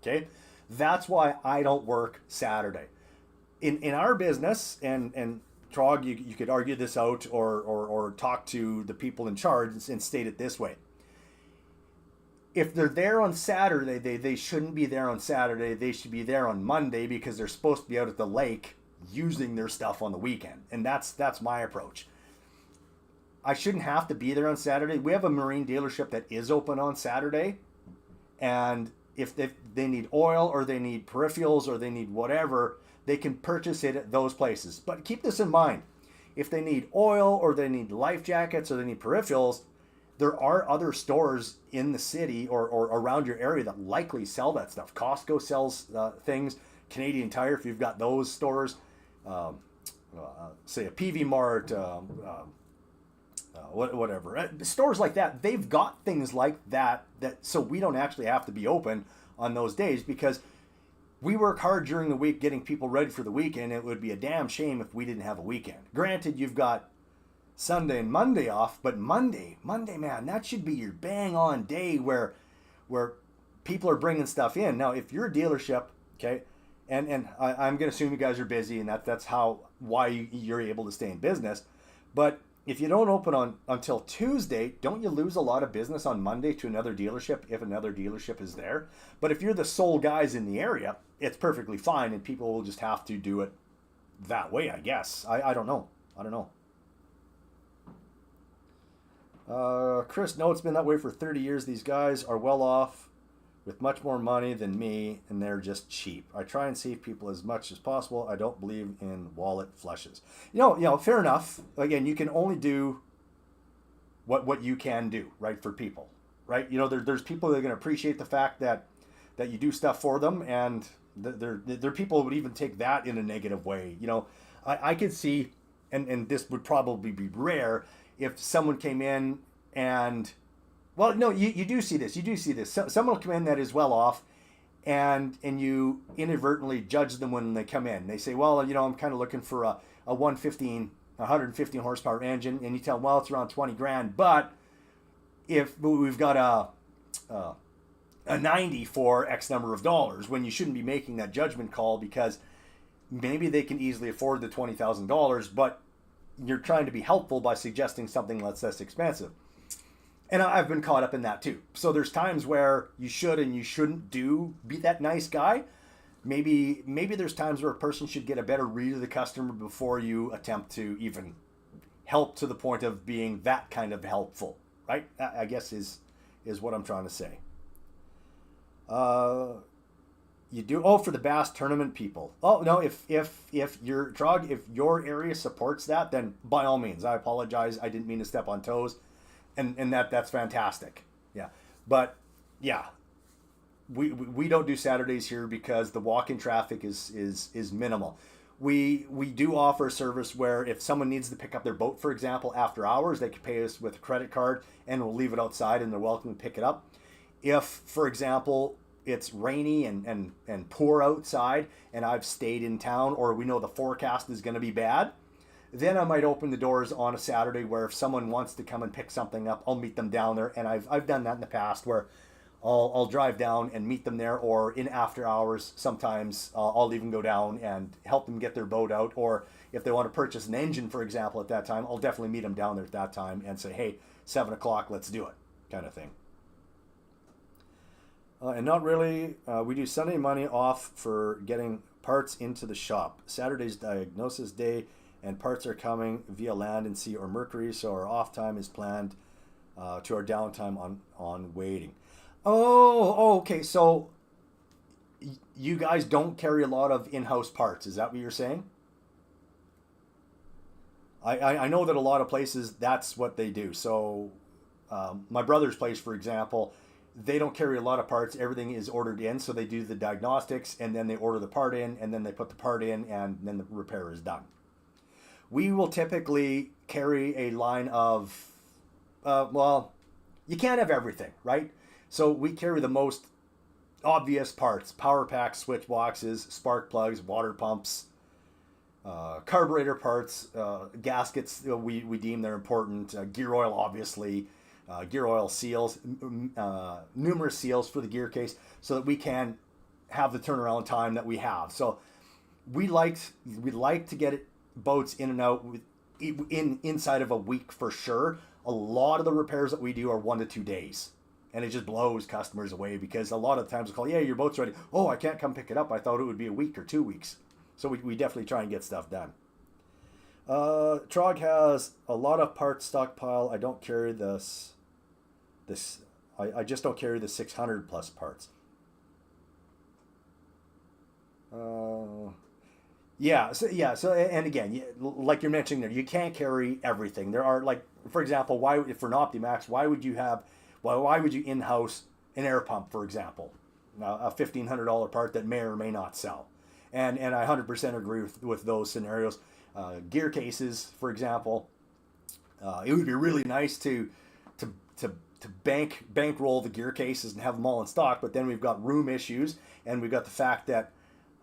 Okay. That's why I don't work Saturday. In our business, and Trog, you could argue this out or talk to the people in charge and state it this way. If they're there on Saturday, they shouldn't be there on Saturday. They should be there on Monday because they're supposed to be out at the lake using their stuff on the weekend. And that's my approach. I shouldn't have to be there on Saturday. We have a marine dealership that is open on Saturday. And if they need oil or they need peripherals or they need whatever, they can purchase it at those places. But keep this in mind. If they need oil or they need life jackets or they need peripherals, there are other stores in the city or around your area that likely sell that stuff. Costco sells things. Canadian Tire, if you've got those stores, say a PV Mart, whatever. Stores like that, they've got things like that so we don't actually have to be open on those days because we work hard during the week getting people ready for the weekend. It would be a damn shame if we didn't have a weekend. Granted, you've got Sunday and Monday off, but Monday, man, that should be your bang on day where people are bringing stuff in. Now, if you're a dealership, okay, and I'm going to assume you guys are busy, and that's why you're able to stay in business. But if you don't open until Tuesday, don't you lose a lot of business on Monday to another dealership if another dealership is there? But if you're the sole guys in the area, it's perfectly fine, and people will just have to do it that way, I guess. I don't know. Chris, no, it's been that way for 30 years. These guys are well off with much more money than me, and they're just cheap. I try and save people as much as possible. I don't believe in wallet flushes. You know, fair enough. Again, you can only do what you can do, right, for people, right? You know, there's people that are going to appreciate the fact that you do stuff for them, and there are people who would even take that in a negative way. You know, I could see, and this would probably be rare, if someone came in and, well, no, you do see this. You do see this. Someone will come in that is well off, and you inadvertently judge them when they come in. They say, well, you know, I'm kind of looking for a 115 horsepower engine, and you tell them, well, it's around 20 grand, but if we've got a 90 for X number of dollars, when you shouldn't be making that judgment call because maybe they can easily afford the $20,000, but you're trying to be helpful by suggesting something that's less expensive. And I've been caught up in that too. So there's times where you should and you shouldn't be that nice guy. Maybe there's times where a person should get a better read of the customer before you attempt to even help to the point of being that kind of helpful, right? I guess is what I'm trying to say. You do for the Bass tournament people. Oh no, if your area supports that, then by all means. I apologize. I didn't mean to step on toes, and that's fantastic. Yeah, but yeah, we don't do Saturdays here because the walk-in traffic is minimal. We do offer a service where if someone needs to pick up their boat, for example, after hours, they can pay us with a credit card and we'll leave it outside and they're welcome to pick it up. If, for example, it's rainy and poor outside and I've stayed in town or we know the forecast is going to be bad, then I might open the doors on a Saturday where if someone wants to come and pick something up, I'll meet them down there. And I've done that in the past where I'll drive down and meet them there, or in after hours sometimes I'll even go down and help them get their boat out. Or if they want to purchase an engine, for example, at that time, I'll definitely meet them down there at that time and say, hey, 7 o'clock, let's do it, kind of thing. And not really. We do Sunday money off for getting parts into the shop. Saturday's diagnosis day, and parts are coming via land and sea or Mercury, so our off time is planned to our downtime on waiting. Oh, okay. So you guys don't carry a lot of in-house parts. Is that what you're saying? I know that a lot of places, that's what they do. So my brother's place, for example, they don't carry a lot of parts. Everything is ordered in. So they do the diagnostics and then they order the part in and then they put the part in and then the repair is done. We will typically carry a line of, well, you can't have everything, right? So we carry the most obvious parts: power packs, switch boxes, spark plugs, water pumps, carburetor parts, gaskets. We deem they're important. Gear oil, obviously. Gear oil seals, numerous seals for the gear case, so that we can have the turnaround time that we have. So we like to get boats in and out inside of a week for sure. A lot of the repairs that we do are 1 to 2 days, and it just blows customers away, because a lot of the times they call, yeah, your boat's ready. Oh, I can't come pick it up. I thought it would be a week or 2 weeks. So we definitely try and get stuff done. Trog has a lot of parts stockpile. I don't carry this. I just don't carry the 600 plus parts. So and again, like you're mentioning there, you can't carry everything. There are, like, for example, for an Optimax, why would you in-house an air pump, for example, a $1,500 part that may or may not sell? And I 100% agree with those scenarios. Gear cases, for example, it would be really nice to bankroll the gear cases and have them all in stock, but then we've got room issues, and we've got the fact that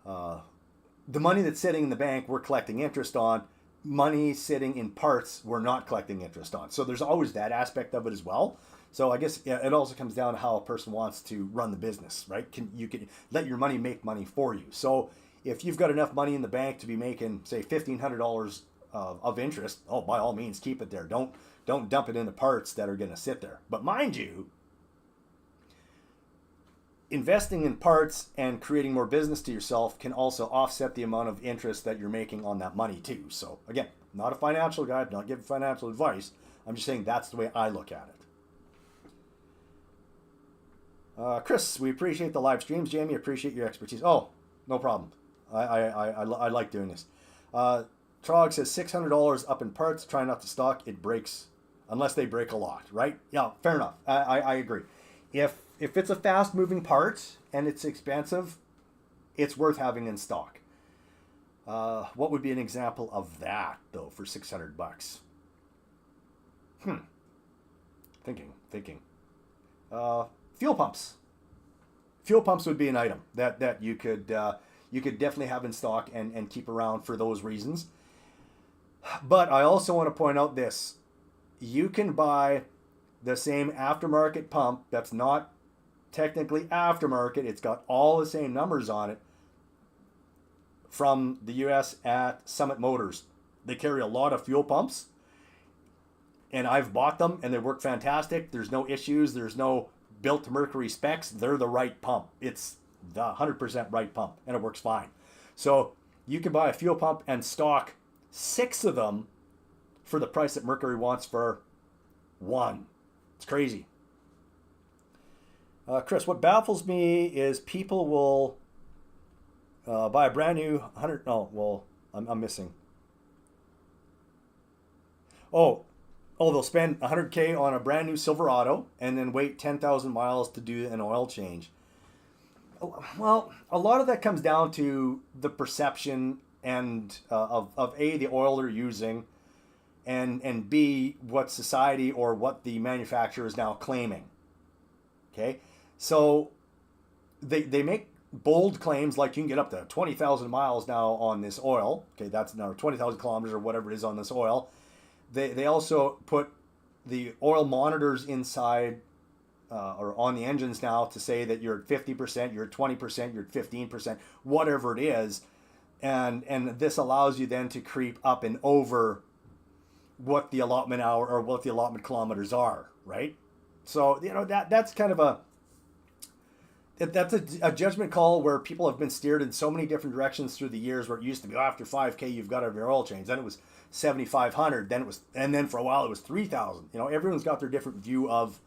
the money that's sitting in the bank we're collecting interest on, money sitting in parts we're not collecting interest on. So there's always that aspect of it as well. So I guess it also comes down to how a person wants to run the business, right? You can let your money make money for you. So if you've got enough money in the bank to be making, say, $1,500 of interest, oh, by all means, keep it there. Don't dump it into parts that are going to sit there. But mind you, investing in parts and creating more business to yourself can also offset the amount of interest that you're making on that money too. So again, not a financial guide, not giving financial advice. I'm just saying that's the way I look at it. Chris, we appreciate the live streams. Jamie, appreciate your expertise. Oh, no problem. I like doing this. Trog says $600 up in parts. Try not to stock. It breaks unless they break a lot, right? Yeah, fair enough. I agree. If it's a fast moving part and it's expensive, it's worth having in stock. What would be an example of that though for $600? Thinking. Fuel pumps. Fuel pumps would be an item that you could definitely have in stock and keep around for those reasons. But I also want to point out this: you can buy the same aftermarket pump that's not technically aftermarket. It's got all the same numbers on it from the US at Summit Motors. They carry a lot of fuel pumps, and I've bought them and they work fantastic. There's no issues. There's no built to Mercury specs. They're the right pump. It's the 100% right pump, and it works fine. So you can buy a fuel pump and stock 6 of them for the price that Mercury wants for 1. It's crazy. Chris, what baffles me is people will buy a brand new 100. No, well, I'm missing. They'll spend $100K on a brand new Silverado and then wait 10,000 miles to do an oil change. Well, a lot of that comes down to the perception and of A, the oil they're using, and B, what society or what the manufacturer is now claiming. Okay, so they make bold claims like you can get up to 20,000 miles now on this oil. Okay, that's now 20,000 kilometers or whatever it is on this oil. They also put the oil monitors inside or on the engines now to say that you're at 50%, you're at 20%, you're at 15%, whatever it is. And this allows you then to creep up and over what the allotment hour or what the allotment kilometers are, right? So, that's kind of that's a judgment call where people have been steered in so many different directions through the years, where it used to be after 5K you've got to have your oil change. Then it was 7,500. Then for a while it was 3,000. Everyone's got their different view of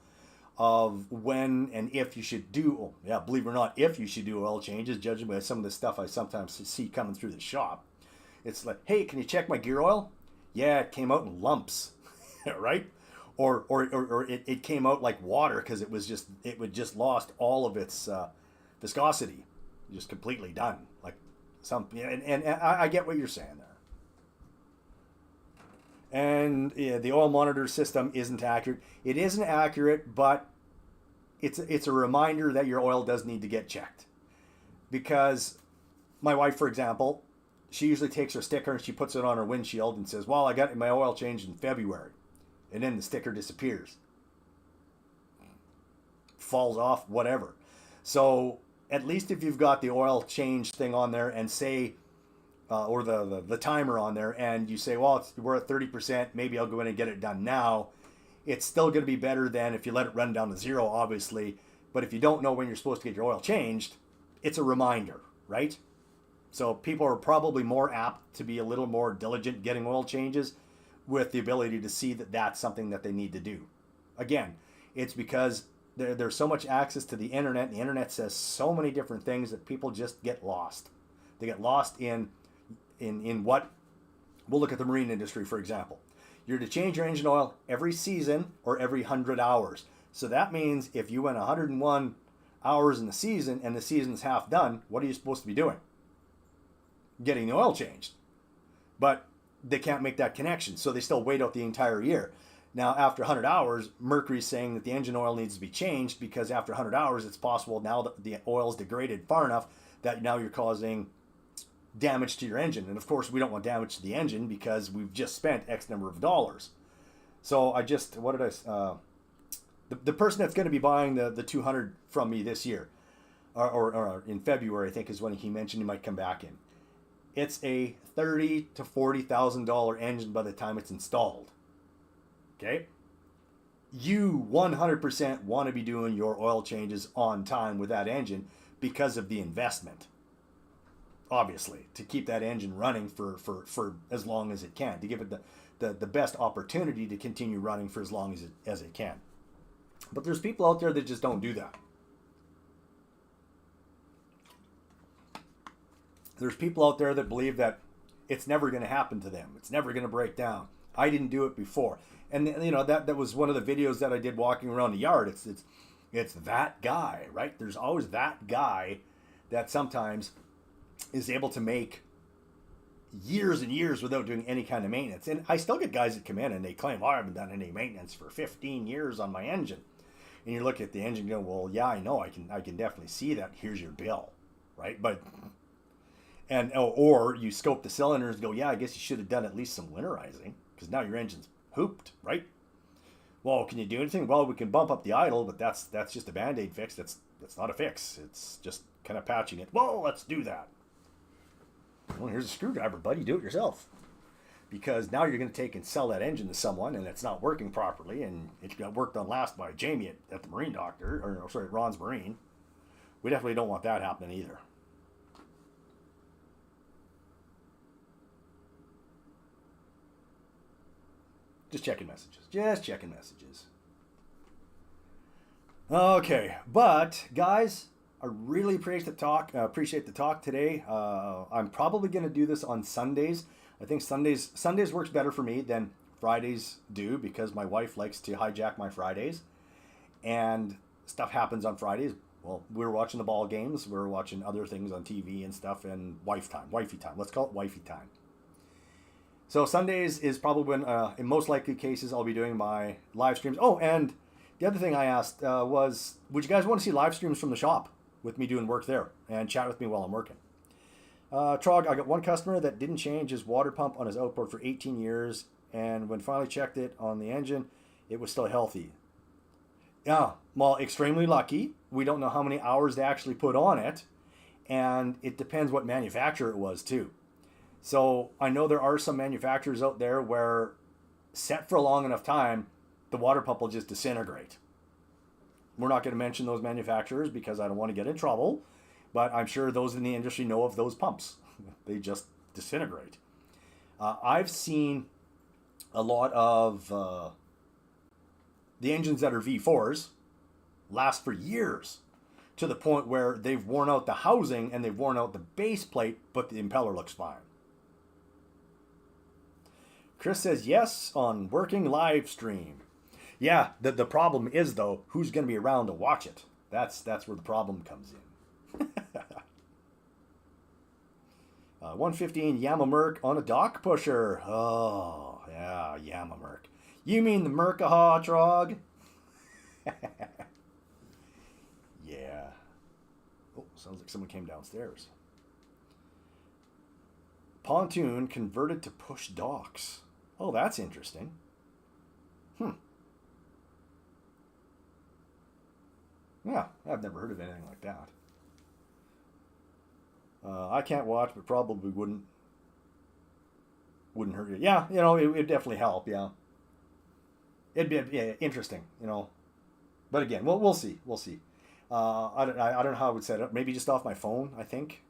when and if you should do. Believe it or not, if you should do oil changes, judging by some of the stuff I sometimes see coming through the shop. It's like, hey, can you check my gear oil? Yeah, it came out in lumps, right? Or it came out like water because it would just lost all of its viscosity, just completely done. Like and I get what you're saying there. And the oil monitor system isn't accurate. It isn't accurate, but it's a reminder that your oil does need to get checked. Because my wife, for example, she usually takes her sticker and she puts it on her windshield and says, well, I got my oil changed in February. And then the sticker disappears. Falls off, whatever. So at least if you've got the oil change thing on there and say, or the timer on there, and you say, well, we're at 30%, maybe I'll go in and get it done now. It's still going to be better than if you let it run down to zero, obviously. But if you don't know when you're supposed to get your oil changed, it's a reminder, right? So people are probably more apt to be a little more diligent getting oil changes with the ability to see that that's something that they need to do. Again, it's because there's so much access to the internet. And the internet says so many different things that people just get lost. They get lost in what, we'll look at the marine industry, for example. You're to change your engine oil every season or every 100 hours. So that means if you went 101 hours in the season and the season's half done, what are you supposed to be doing? Getting the oil changed. But they can't make that connection, so they still wait out the entire year. Now, after 100 hours, Mercury's saying that the engine oil needs to be changed because after 100 hours, it's possible now that the oil's degraded far enough that now you're causing damage to your engine. And of course, we don't want damage to the engine because we've just spent X number of dollars. So I just, what did I, the person that's going to be buying the 200 from me this year, or in February, I think is when he mentioned he might come back in. It's a $30,000 to $40,000 engine by the time it's installed. Okay? You 100% want to be doing your oil changes on time with that engine because of the investment. Obviously, to keep that engine running for as long as it can, to give it the best opportunity to continue running for as long as it can. But there's people out there that just don't do that. There's people out there that believe that it's never going to happen to them. It's never going to break down. I didn't do it before. And you know, that was one of the videos that I did walking around the yard. It's that guy, right? There's always that guy that sometimes is able to make years and years without doing any kind of maintenance. And I still get guys that come in and they claim, oh, I haven't done any maintenance for 15 years on my engine. And you look at the engine and go, well, yeah, I know. I can definitely see that. Here's your bill, right? But or you scope the cylinders and go, yeah, I guess you should have done at least some winterizing because now your engine's hooped, right? Well, can you do anything? Well, we can bump up the idle, but that's just a Band-Aid fix. That's not a fix. It's just kind of patching it. Well, let's do that. Well, here's a screwdriver, buddy. Do it yourself. Because now you're going to take and sell that engine to someone and it's not working properly and it got worked on last by Jamie at the Marine Doctor, or sorry, Ron's Marine. We definitely don't want that happening either. Just checking messages. Okay, but guys, I really appreciate the talk today. I'm probably going to do this on Sundays. I think Sundays works better for me than Fridays do because my wife likes to hijack my Fridays, and stuff happens on Fridays. Well, we're watching the ball games, we're watching other things on TV and stuff, and wifey time. Let's call it wifey time. So Sundays is probably when, in most likely cases, I'll be doing my live streams. Oh, and the other thing I asked was, would you guys want to see live streams from the shop with me doing work there and chat with me while I'm working? Trog, I got one customer that didn't change his water pump on his outboard for 18 years, and when finally checked it on the engine, it was still healthy. Yeah, well, extremely lucky. We don't know how many hours they actually put on it, and it depends what manufacturer it was too. So I know there are some manufacturers out there where set for a long enough time, the water pump will just disintegrate. We're not going to mention those manufacturers because I don't want to get in trouble, but I'm sure those in the industry know of those pumps. They just disintegrate. I've seen a lot of the engines that are V4s last for years to the point where they've worn out the housing and they've worn out the base plate, but the impeller looks fine. Chris says yes on working live stream. Yeah, the problem is though, who's going to be around to watch it? That's where the problem comes in. 115 Yamamerc on a dock pusher. Oh yeah, Yamamerc. You mean the Mercahaw, Trog? sounds like someone came downstairs. Pontoon converted to push docks. Oh, that's interesting. Yeah, I've never heard of anything like that. I can't watch, but probably wouldn't hurt you. Yeah, you know, it'd definitely help. Yeah, it'd be interesting. You know, but again, we'll see. We'll see. I don't know how I would set it up. Maybe just off my phone. I think.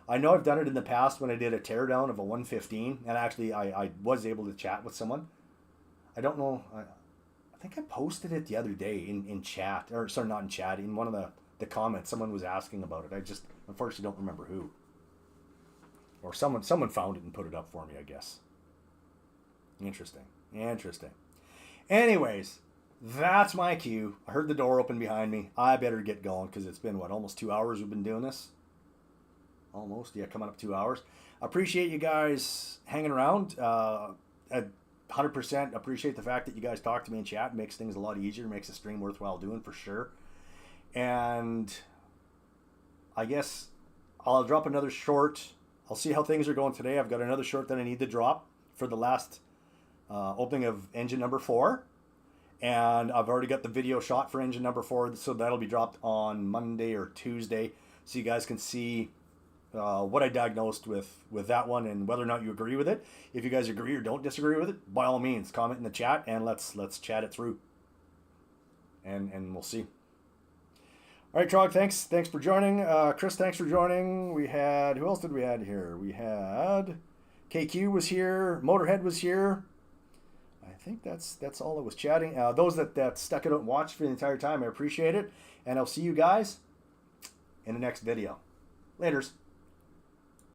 I know I've done it in the past when I did a teardown of a 115, and actually I was able to chat with someone. I don't know. I think I posted it the other day in chat, or sorry, not in chat, in one of the comments. Someone was asking about it. I just unfortunately don't remember who. Or someone found it and put it up for me, I guess. Interesting. Anyways, that's my cue. I heard the door open behind me. I better get going because it's been, what, almost 2 hours we've been doing this? Almost, yeah, coming up 2 hours. Appreciate you guys hanging around. 100% appreciate the fact that you guys talk to me in chat. It makes things a lot easier. Makes the stream worthwhile doing for sure. And I guess I'll drop another short. I'll see how things are going today. I've got another short that I need to drop for the last opening of engine number 4. And I've already got the video shot for engine number 4. So that'll be dropped on Monday or Tuesday. So you guys can see what I diagnosed with that one and whether or not you agree with it. If you guys agree or don't disagree with it, by all means, comment in the chat and let's chat it through. And we'll see. All right, Trog, thanks for joining. Chris, thanks for joining. We had, who else did we have here? We had KQ was here. Motorhead was here. I think that's all that was chatting. Those that stuck it out and watched for the entire time, I appreciate it. And I'll see you guys in the next video. Laters.